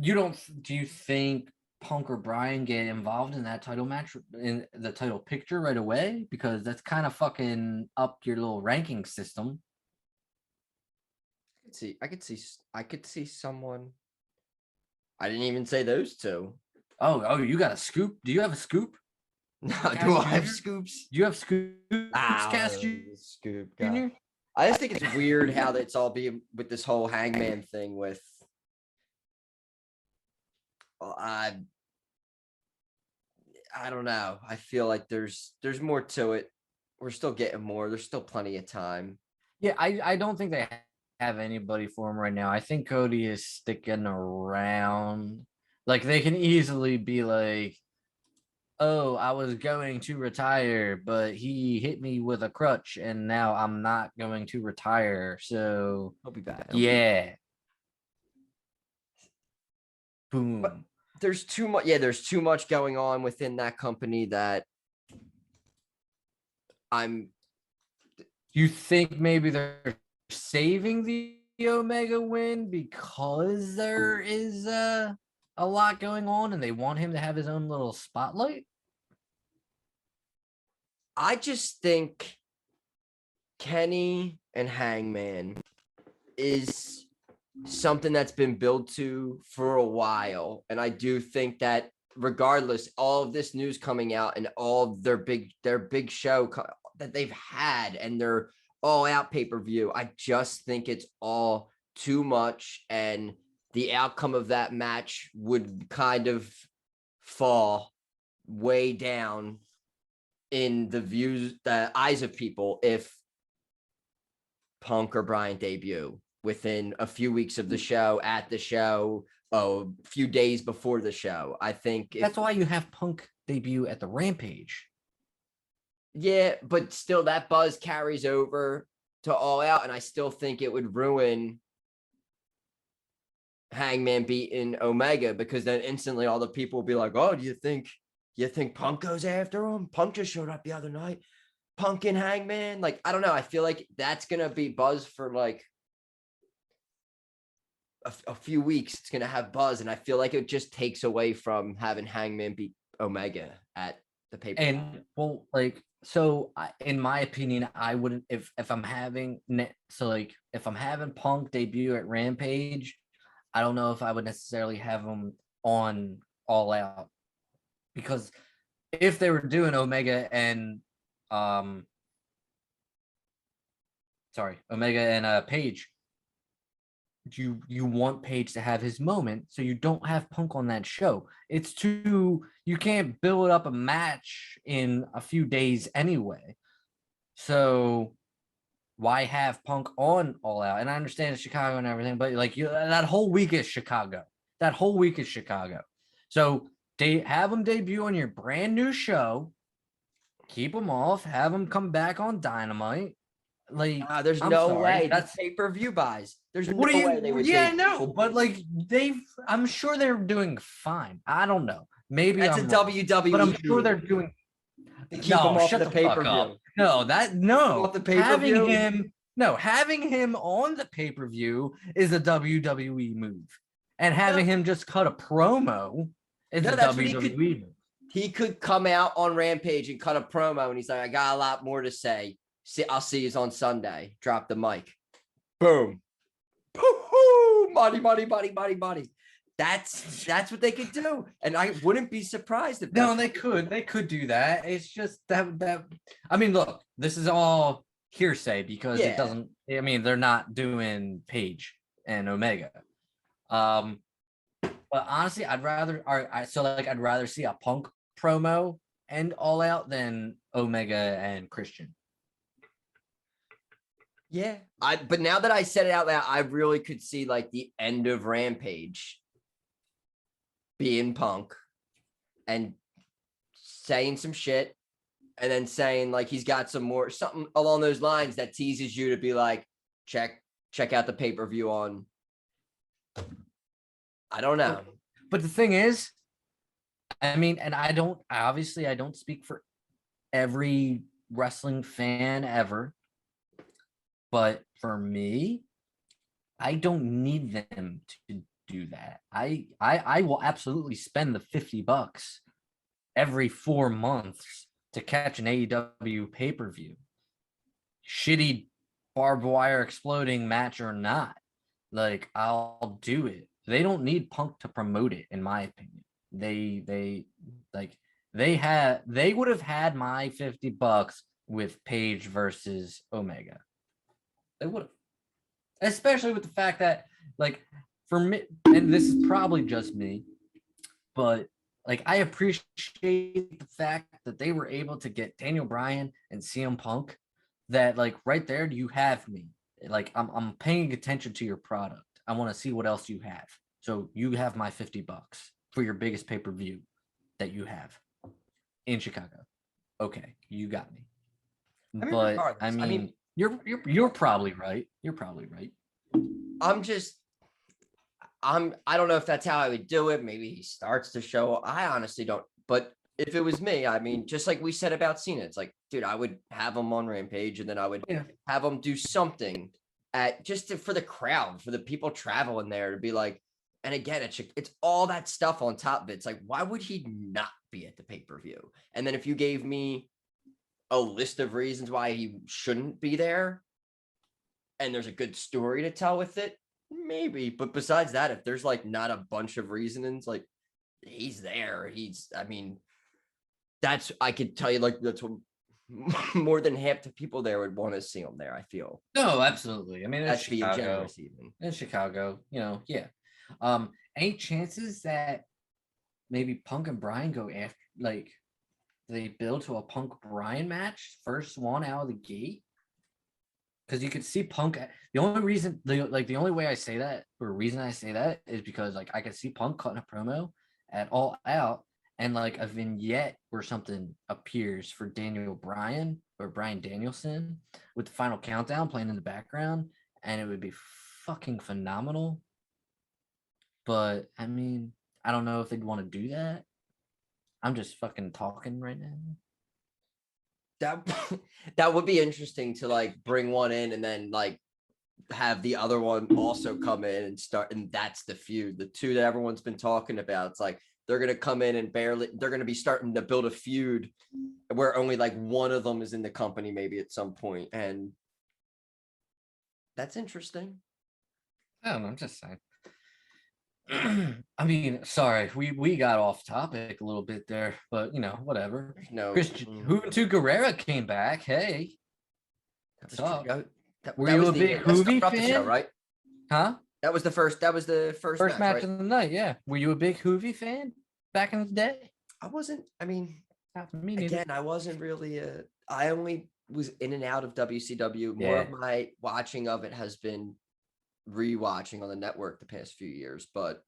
Do you think Punk or Bryan get involved in that title match in the title picture right away? Because that's kind of fucking up your little ranking system. I could see someone. I didn't even say those two. Oh, you got a scoop? Do you have a scoop? No, Cass do I have Jr.? scoops? Do you have scoops, Ah, Cass scoop guy. Jr.? I just think it's weird how it's all being with this whole Hangman thing with. I don't know. I feel like there's more to it. We're still getting more. There's still plenty of time. Yeah, I don't think they have anybody for him right now. I think Cody is sticking around. Like they can easily be like, oh, I was going to retire, but he hit me with a crutch, and now I'm not going to retire. So He'll be back. yeah. Boom. But there's too much. Yeah, there's too much going on within that company that I'm. You think maybe they're saving the Omega win because there is a lot going on and they want him to have his own little spotlight? I just think Kenny and Hangman is something that's been built to for a while. And I do think that regardless, all of this news coming out and all of their big show that they've had and their all out pay-per-view, I just think it's all too much. And the outcome of that match would kind of fall way down in the eyes of people if Punk or Bryan debut within a few weeks of the show, at the show, a few days before the show. I think That's why you have Punk debut at the Rampage. Yeah, but still that buzz carries over to All Out, and I still think it would ruin Hangman beating Omega, because then instantly all the people will be like, "Oh, do you think Punk goes after him? Punk just showed up the other night. Punk and Hangman." Like, I don't know. I feel like that's gonna be buzz for like a few weeks. It's gonna have buzz, and I feel like it just takes away from having Hangman beat Omega at the paper. And well, like, so in my opinion, I wouldn't, if I'm having if I'm having Punk debut at Rampage, I don't know if I would necessarily have him on All Out, because if they were doing Omega and Page, you want Page to have his moment, so you don't have Punk on that show. You can't build up a match in a few days anyway. So why have Punk on All Out? And I understand it's Chicago and everything, but like that whole week is Chicago. So they have him debut on your brand new show. Keep him off. Have him come back on Dynamite. Like, there's no way that's pay-per-view buys. There's no way they would. Yeah, no, but like I'm sure they're doing fine. I don't know. Maybe that's I'm a wrong, WWE, but I'm sure they're doing. Keep him off the pay-per-view. Off the pay-per-view. Having him on the pay-per-view is a WWE move, and having him just cut a promo is a WWE move. He could come out on Rampage and cut a promo, and he's like, "I got a lot more to say. I'll see you on Sunday." Drop the mic. Boom. Poo-hoo! Money. That's what they could do. And I wouldn't be surprised if they could do that. It's just that I mean, look, this is all hearsay because it doesn't, I mean, they're not doing Page and Omega. But honestly, I'd rather see a Punk promo and All Out than Omega and Christian. Yeah, but now that I said it out loud, I really could see like the end of Rampage being Punk and saying some shit, and then saying like he's got something along those lines that teases you to be like, check out the pay-per-view on. I don't know. But the thing is, I mean, and I don't speak for every wrestling fan ever. But for me, I don't need them to do that. I will absolutely spend the $50 every 4 months to catch an AEW pay-per-view. Shitty barbed wire exploding match or not. Like, I'll do it. They don't need Punk to promote it, in my opinion. They would have had my $50 with Page versus Omega. They would have, especially with the fact that, like, for me, and this is probably just me, but like, I appreciate the fact that they were able to get Daniel Bryan and CM Punk. That, like, right there, you have me. Like, I'm paying attention to your product. I want to see what else you have. So you have my $50 for your biggest pay-per-view that you have in Chicago. Okay, you got me. I mean, you're probably right. You're probably right. I don't know if that's how I would do it. Maybe he starts the show. I honestly don't. But if it was me, I mean, just like we said about Cena, it's like, dude, I would have him on Rampage, and then I would have him do something for the crowd, for the people traveling there, to be like, and again, it's all that stuff on top of it. It's like, why would he not be at the pay-per-view? And then if you gave me a list of reasons why he shouldn't be there, and there's a good story to tell with it, maybe. But besides that, if there's like not a bunch of reasonings, like, he's there. I could tell you, like, that's what more than half the people there would want to see him there, I feel. No, absolutely. I mean, it's that's Chicago. being generous even. In Chicago, yeah. Any chances that maybe Punk and Bryan go after, like, they build to a Punk Bryan match, first one out of the gate? Because you could see Punk. The only way I say that, or reason I say that, is because, like, I could see Punk cutting a promo at All Out, and like a vignette where something appears for Daniel Bryan or Bryan Danielson with the Final Countdown playing in the background, and it would be fucking phenomenal. But I mean, I don't know if they'd want to do that. I'm just fucking talking right now. That that would be interesting to like bring one in and then like have the other one also come in and start, and that's the feud. The two that everyone's been talking about. It's like they're gonna come in and they're gonna be starting to build a feud where only like one of them is in the company maybe at some point, and that's interesting. I don't know. I'm just saying. I mean, sorry, we got off topic a little bit there, but whatever. No, Christian Juventud Guerrera came back. Hey, what's up? Were you a big Hoovy fan? right? Huh? That was the first First match right? of the night. Yeah. Were you a big Hoovy fan back in the day? I wasn't. I mean, Not for me neither. again, I wasn't really I only was in and out of WCW. More Yeah. of my watching of it has been rewatching on the network the past few years, but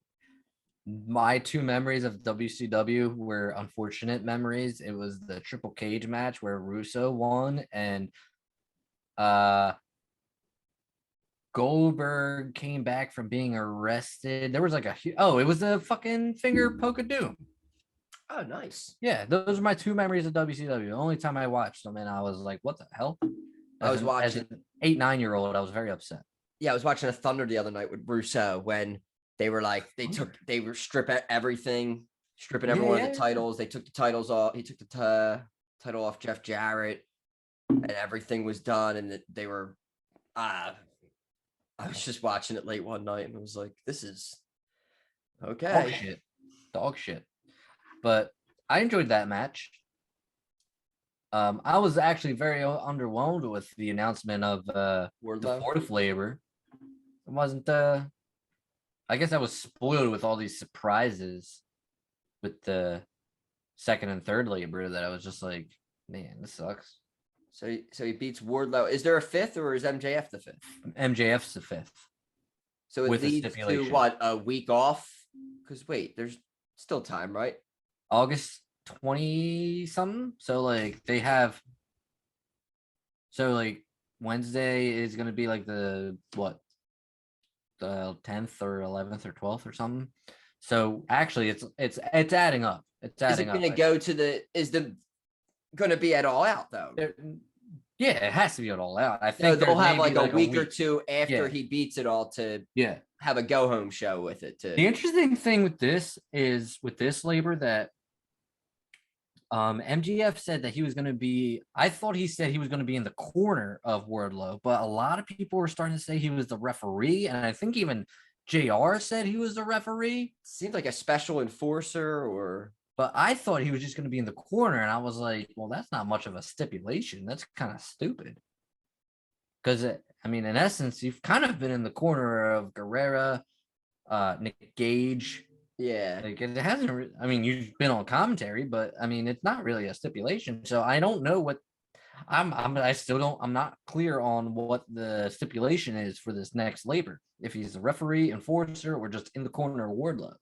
My two memories of WCW were unfortunate memories. It was the triple cage match where Russo won and Goldberg came back from being arrested. There was like it was the fucking finger poke of doom. oh, nice. Yeah, those are my two memories of WCW. The only time I watched them, and I was like, "What the hell?" As an 8-9-year-old, I was very upset. Yeah, I was watching a Thunder the other night with Russo when they were like they were stripping everything, stripping everyone of the titles. They took the titles off. He took the title off Jeff Jarrett, and everything was done. And they were I was just watching it late one night and I was like, this is okay. Dog shit. But I enjoyed that match. I was actually very underwhelmed with the announcement of the fourth labor. It wasn't I guess I was spoiled with all these surprises with the second and third labor that I was just like, man, this sucks. So he beats Wardlow. Is there a fifth, or is MJF the fifth? MJF's the fifth. So it leads to what, a week off? Because wait, there's still time, right? August 20 something. So like they have. So like Wednesday is gonna be like the 10th or 11th or 12th or something. So actually, it's adding up. It's adding up. Is it gonna go to going to be at All Out though? Yeah, it has to be at All Out. I think they'll have like a week or two after he beats it all to have a go home show with it. The interesting thing with this is with this labor that MGF said that he was going to be. I thought he said he was going to be in the corner of Wardlow, but a lot of people were starting to say he was the referee, and I think even JR said he was the referee. Seemed like a special enforcer or. But I thought he was just going to be in the corner, and I was like, well, that's not much of a stipulation. That's kind of stupid. Because, I mean, in essence, you've kind of been in the corner of Guerrera, Nick Gage. Yeah. Like, it hasn't, I mean, you've been on commentary, but, I mean, it's not really a stipulation. So I don't know what, I'm not clear on what the stipulation is for this next labor. If he's a referee, enforcer, or just in the corner of Wardlow.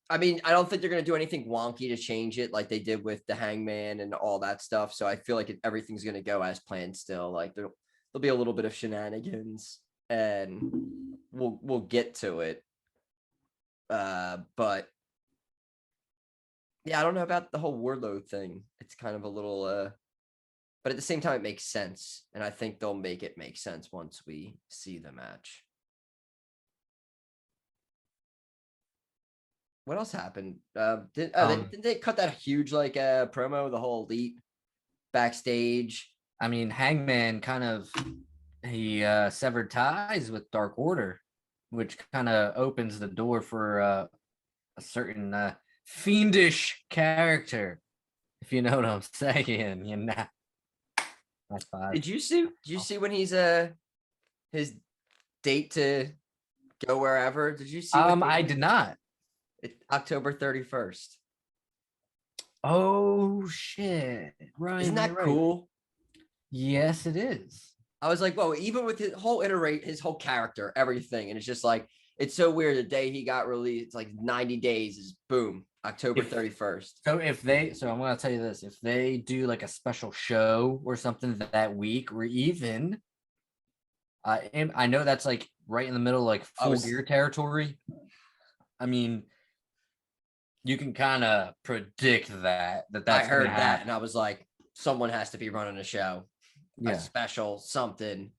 I mean, I don't think they're going to do anything wonky to change it like they did with the Hangman and all that stuff. So I feel like everything's going to go as planned still. Like there'll be a little bit of shenanigans and we'll get to it. But yeah, I don't know about the whole Wardlow thing. It's kind of a little, but at the same time, it makes sense. And I think they'll make it make sense once we see the match. What else happened? Didn't they cut that huge promo, the whole Elite backstage? I mean, Hangman he severed ties with Dark Order, which kind of opens the door for a certain fiendish character, if you know what I'm saying. That's fine. Did you see when he's his date to go wherever? Did you see? I did not. It's October 31st. Oh shit! Right? Isn't that cool? Yes, it is. I was like, whoa! Even with his whole his whole character, everything, and it's just like It's so weird. The day he got released, it's like 90 days is boom, October 31st. So I'm gonna tell you this: if they do like a special show or something that week, or even, I know that's like right in the middle, like Full Gear territory. I mean, you can kind of predict that's I heard gonna that, happen. and I was like, someone has to be running a show, a special something.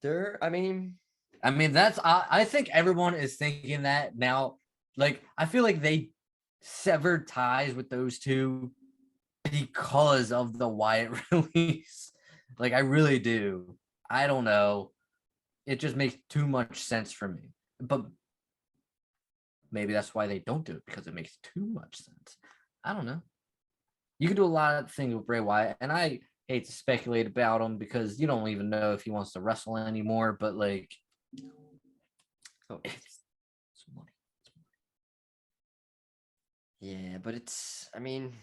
There, I mean, that's I think everyone is thinking that now. Like, I feel like they severed ties with those two because of the Wyatt release. Like, I really do. I don't know. It just makes too much sense for me. But maybe that's why they don't do it, because it makes too much sense. I don't know. You can do a lot of things with Bray Wyatt, and I hate to speculate about him because you don't even know if he wants to wrestle anymore. But like, it's money. Yeah, but it's, I mean,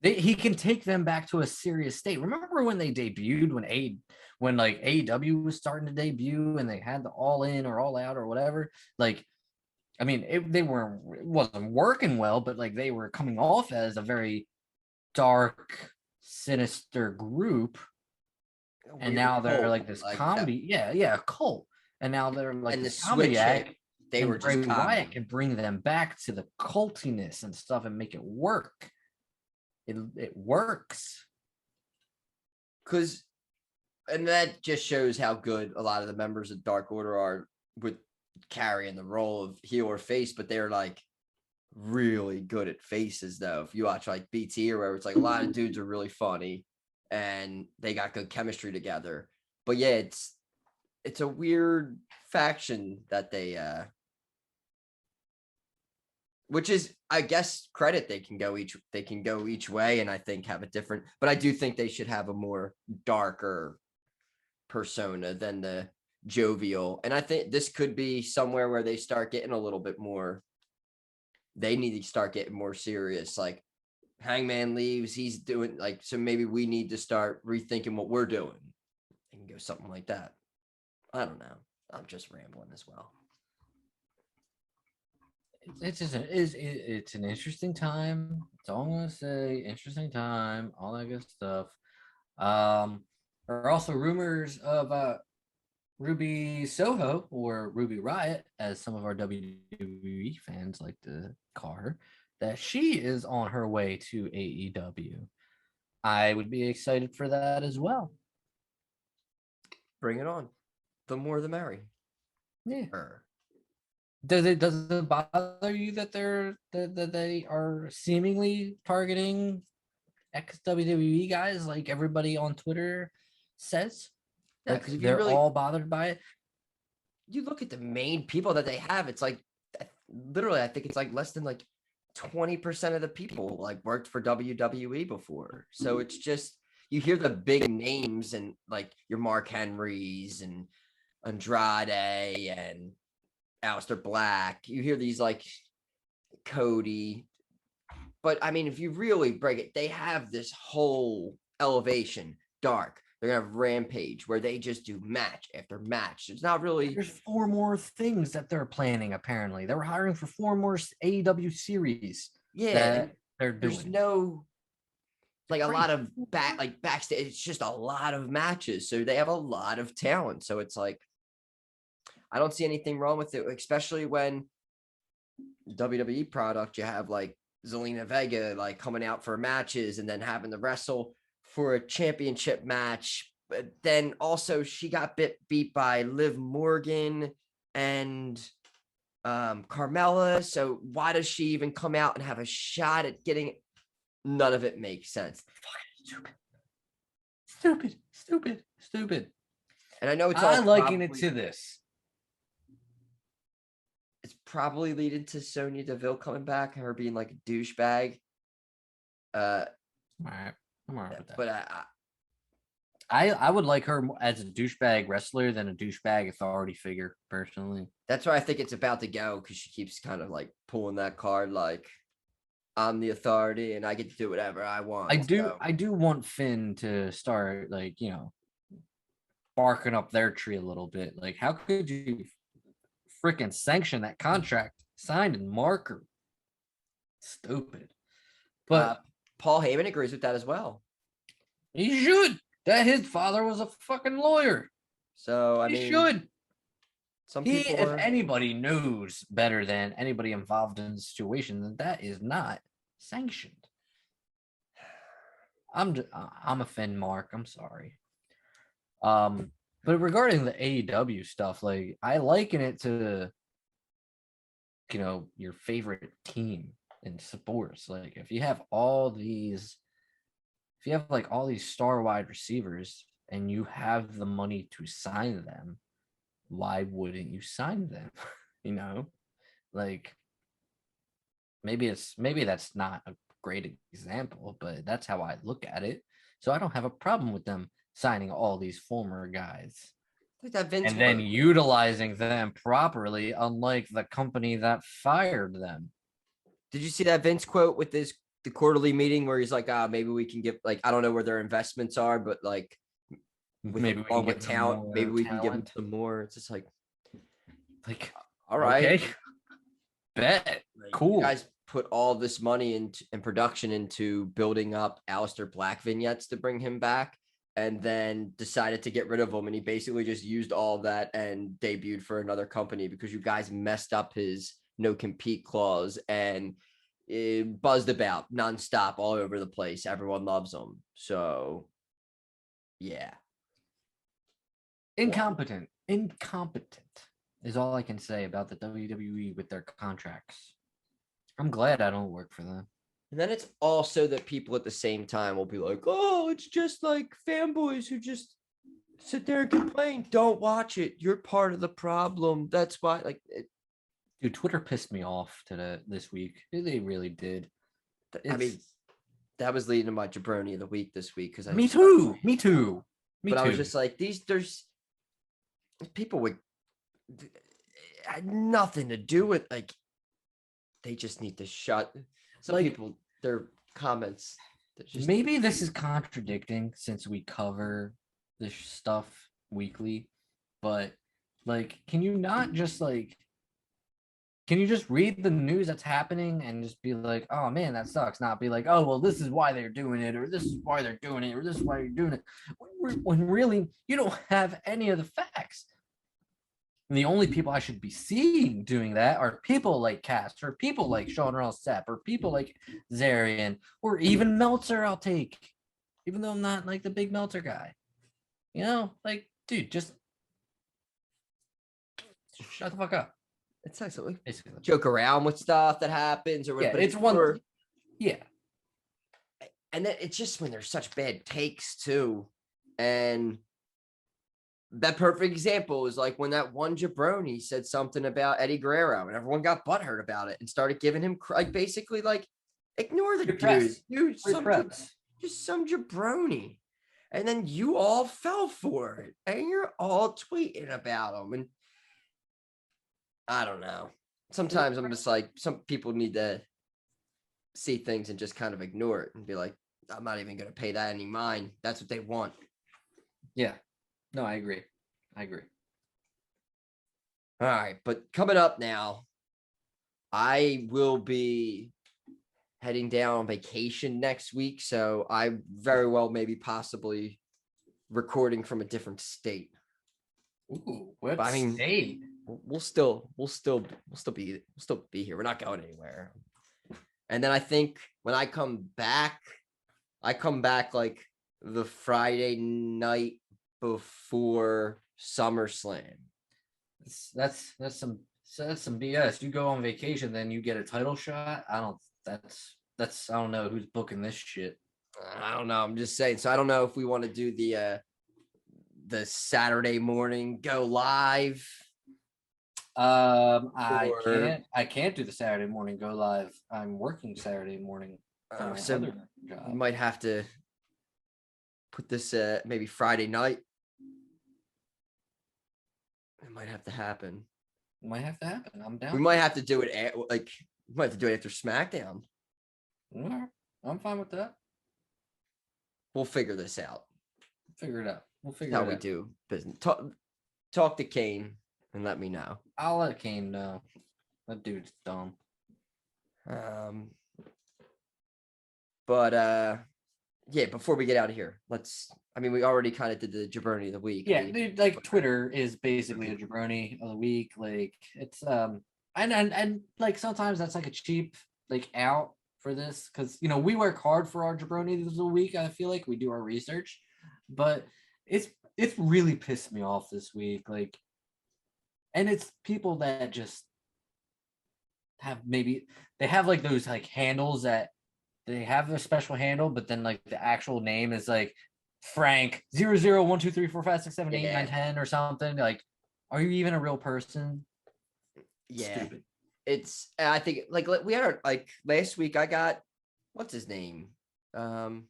he can take them back to a serious state. Remember when they debuted, when like AEW was starting to debut, and they had the All In or All Out or whatever. Like, I mean, it wasn't working well, but like they were coming off as a very dark, sinister group, and now they're like this comedy, a cult, and now they're like and this the comedy switch act. They were just Bray Wyatt can bring them back to the cultiness and stuff and make it work. It works. And that just shows how good a lot of the members of Dark Order are with carrying the role of heel or face, but they're like really good at faces though. If you watch like BT or whatever, it's like a lot of dudes are really funny and they got good chemistry together. But yeah, it's a weird faction that they which is, I guess, credit. They can go each way, and I think have a different, but I do think they should have a more darker persona than the jovial. And I think this could be somewhere where they start getting a little bit more, they need to start getting more serious. Like Hangman leaves, he's doing like, so maybe we need to start rethinking what we're doing and go something like that. I don't know. I'm just rambling as well. It's an interesting time. That's all I'm gonna say. Interesting time, all that good stuff. There are also rumors of Ruby Soho, or Ruby Riot, as some of our WWE fans like to call her, that she is on her way to AEW. I would be excited for that as well. Bring it on. The more the merry. Yeah. Does it bother you that they are seemingly targeting ex-WWE guys, like everybody on Twitter says? Yeah, like because if they're all bothered by it. You look at the main people that they have, it's like literally, I think it's like less than like 20% of the people like worked for WWE before. So it's just, you hear the big names and like your Mark Henrys and Andrade and Aleister Black. You hear these like Cody. But I mean, if you really break it, they have this whole elevation, dark. They're gonna have Rampage where they just do match after match. It's not really. There's 4 more things that they're planning. Apparently, they were hiring for 4 more AEW series. Yeah, they're doing. There's no like a lot of backstage. It's just a lot of matches, so they have a lot of talent. So it's like, I don't see anything wrong with it, especially when WWE product, you have like Zelina Vega like coming out for matches and then having to wrestle for a championship match. But then also she got beat by Liv Morgan and Carmella. So why does she even come out and have a shot at getting it? None of it makes sense. Stupid. And I know it's all liking it to this. It's probably leading to Sonya Deville coming back, her being like a douchebag. All right. I'm all right with that. But I would like her as a douchebag wrestler than a douchebag authority figure, personally. That's where I think it's about to go, because she keeps kind of like pulling that card, like I'm the authority and I get to do whatever I want. I do want Finn to start, like, barking up their tree a little bit. Like, how could you freaking sanction that contract signed in marker? Stupid. But Paul Heyman agrees with that as well. he should. That his father was a fucking lawyer. So I He mean, should. some He, people if are. anybody knows better than anybody involved in the situation, then that is not sanctioned. I'm a Finn Mark. I'm sorry. But regarding the AEW stuff, like I liken it to, your favorite team in sports. Like if you have like all these star wide receivers and you have the money to sign them, why wouldn't you sign them? Like maybe that's not a great example, but that's how I look at it. So I don't have a problem with them signing all these former guys Like that Vince and then quote. utilizing them properly, unlike the company that fired them. Did you see that Vince quote with the quarterly meeting where he's like, maybe we can get, like, I don't know where their investments are, but like Maybe we can with give them talent, more maybe we can give them talent. some more. It's just like, all Okay, right, bet. like, Cool. You guys put all this money and production into building up Aleister Black vignettes to bring him back, and then decided to get rid of him, and he basically just used all of that and debuted for another company because you guys messed up his no compete clause, and it buzzed about nonstop all over the place. Everyone loves him. So yeah. Incompetent is all I can say about the WWE with their contracts. I'm glad I don't work for them. And then it's also that people at the same time will be like, oh, it's just like fanboys who just sit there and complain. Don't watch it. You're part of the problem. That's why, like, Dude, Twitter pissed me off this week. They really did. I mean, that was leading to my jaBROni of the week this week. Because Me too. I was just like, there's people with had nothing to do with, like, they just need to shut. Some people, their comments. Maybe this is contradicting since we cover this stuff weekly, but like, can you just read the news that's happening and just be like, oh man, that sucks? Not be like, oh, well, this is why they're doing it, or this is why they're doing it, or this is why you're doing it. When really you don't have any of the facts. And the only people I should be seeing doing that are people like Cass, or people like Sean Ross Sapp, or people like Zarian, or even Meltzer. I'll take, even though I'm not like the big Meltzer guy. Like, dude, just shut the fuck up. It's actually Basically, joke around with stuff that happens or whatever. Yeah, it's one. Yeah, and then it's just when there's such bad takes too, and that perfect example is like when that one jaBROni said something about Eddie Guerrero and everyone got butthurt about it and started giving him like basically like ignore the dude, just some jaBROni, and then you all fell for it and you're all tweeting about him, and I don't know. Sometimes I'm just like, some people need to see things and just kind of ignore it and be like, I'm not even going to pay that any mind. That's what they want. Yeah. No, I agree. All right. But coming up now, I will be heading down on vacation next week. So I very well maybe possibly recording from a different state. Ooh, what state? We'll still be here. We're not going anywhere. And then I think when I come back like the Friday night before SummerSlam. That's some BS. You go on vacation, then you get a title shot. I don't know who's booking this shit. I don't know. I'm just saying. So I don't know if we want to do the Saturday morning go live. I can't do the Saturday morning go live. I'm working Saturday morning. So you might have to put this maybe Friday night. It might have to happen. I'm down. We might have to do it after SmackDown. I'm fine with that. We'll figure this out. figure it out. We'll figure How it we out. do business. Talk to Kane and let me know. I'll let Kane know. That dude's dumb. But yeah, before we get out of here, we already kind of did the jaBROni of the week. Yeah, dude, like Twitter is basically a jaBROni of the week. Like it's and like sometimes that's like a cheap like out for this because we work hard for our jaBROni of the week. I feel like we do our research, but it's really pissed me off this week. Like, and it's people that just have they have like those like handles that they have a special handle, but then like the actual name is like Frank 00123456789110 or something. Like, are you even a real person? Yeah. Stupid. I think like we had our like last week I got what's his name? Dumbass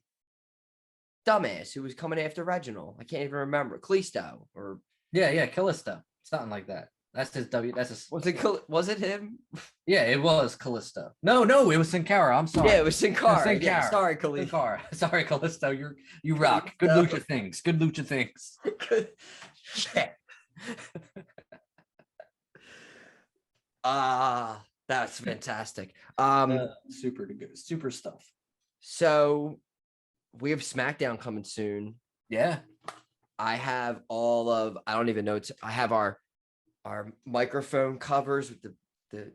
who was coming after Reginald. I can't even remember. Callisto or Callisto. Something like that. That's his that's his was it him? Yeah, it was Callisto. No, it was Sin Cara. I'm sorry. Yeah, it was Sin Cara. Sin Cara. Yeah, sorry, Callisto. Sorry, Callisto. You rock. Good lucha things. Good lucha things. Yeah. That's fantastic. Super good. Super stuff. So we have SmackDown coming soon. Yeah. I have I don't even know. I have our microphone covers with the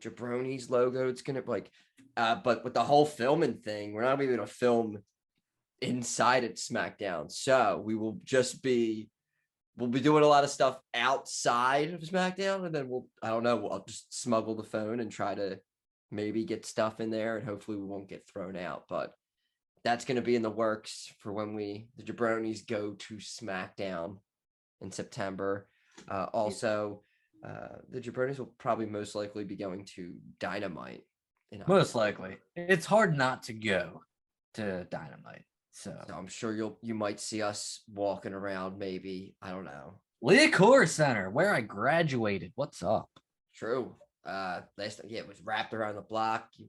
jaBROnis logo. It's gonna but with the whole filming thing, we're not even gonna film inside at SmackDown. So we'll be doing a lot of stuff outside of SmackDown, and then I'll just smuggle the phone and try to maybe get stuff in there, and hopefully we won't get thrown out. But that's going to be in the works for when the jaBROnis go to SmackDown in September. Also, the jaBROnis will probably most likely be going to Dynamite. Most likely. It's hard not to go to Dynamite. So I'm sure you might see us walking around, maybe. I don't know. Liquor Center, where I graduated. What's up? True. Last time, it was wrapped around the block. You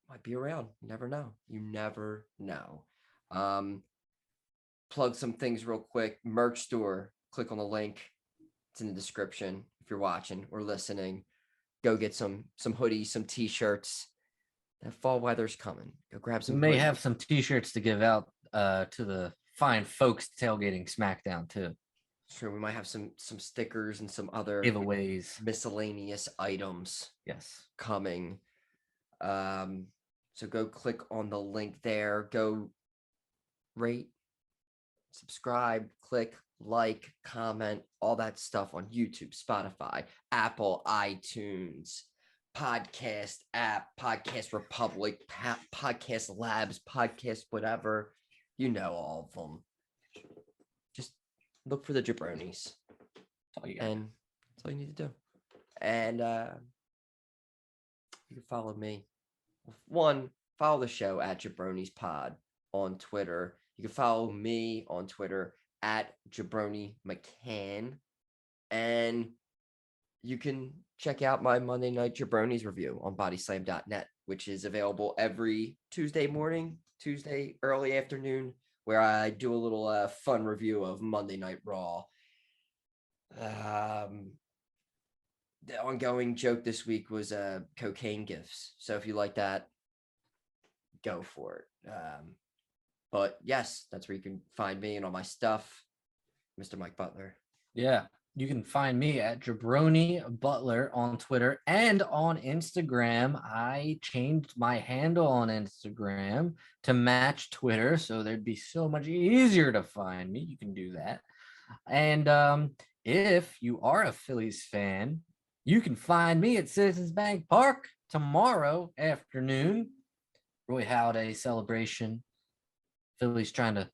might be around. You never know. You never know. Plug some things real quick. Merch store. Click on the link. It's in the description. If you're watching or listening, go get some hoodies, some t-shirts. That fall weather's coming. Go grab some. We may have some t-shirts to give out to the fine folks tailgating SmackDown too. Sure, we might have some stickers and some other giveaways, miscellaneous items. Yes, coming. So go click on the link there. Go rate, subscribe, click, like, comment, all that stuff on YouTube, Spotify, Apple, iTunes, podcast app, Podcast Republic, Podcast Labs, Podcast whatever, all of them. Just look for the jaBROnis, and that's all you need to do. And you can follow me. One, follow the show at jaBROnis Pod on Twitter. You can follow me on Twitter at jaBROni McCann, and you can check out my Monday Night jaBROnis review on bodyslam.net, which is available every Tuesday morning, Tuesday early afternoon, where I do a little fun review of Monday Night Raw. The ongoing joke this week was cocaine gifts. So if you like that, go for it. But yes, that's where you can find me and all my stuff, Mr. Mike Butler. Yeah. You can find me at jaBROni Butler on Twitter and on Instagram. I changed my handle on Instagram to match Twitter, so there'd be so much easier to find me. You can do that. And if you are a Phillies fan, you can find me at Citizens Bank Park tomorrow afternoon. Roy Halladay celebration. Phillies trying to,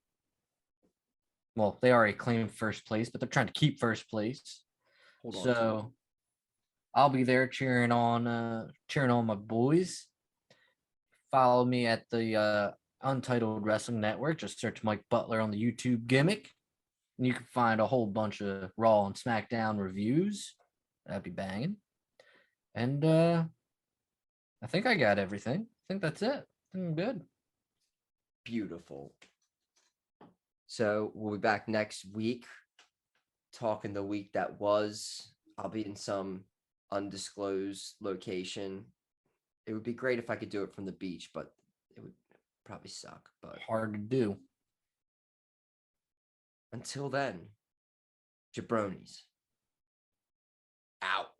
well, they already claimed first place, but they're trying to keep first place. So I'll be there cheering on my boys. Follow me at the Untitled Wrestling Network. Just search Mike Butler on the YouTube gimmick. And you can find a whole bunch of Raw and SmackDown reviews. That'd be banging. And I think I got everything. I think that's it. I'm good. Beautiful. So we'll be back next week talking the week that was. I'll be in some undisclosed location. It would be great if I could do it from the beach, but it would probably suck. But Hard to do. until then, jaBROnis out.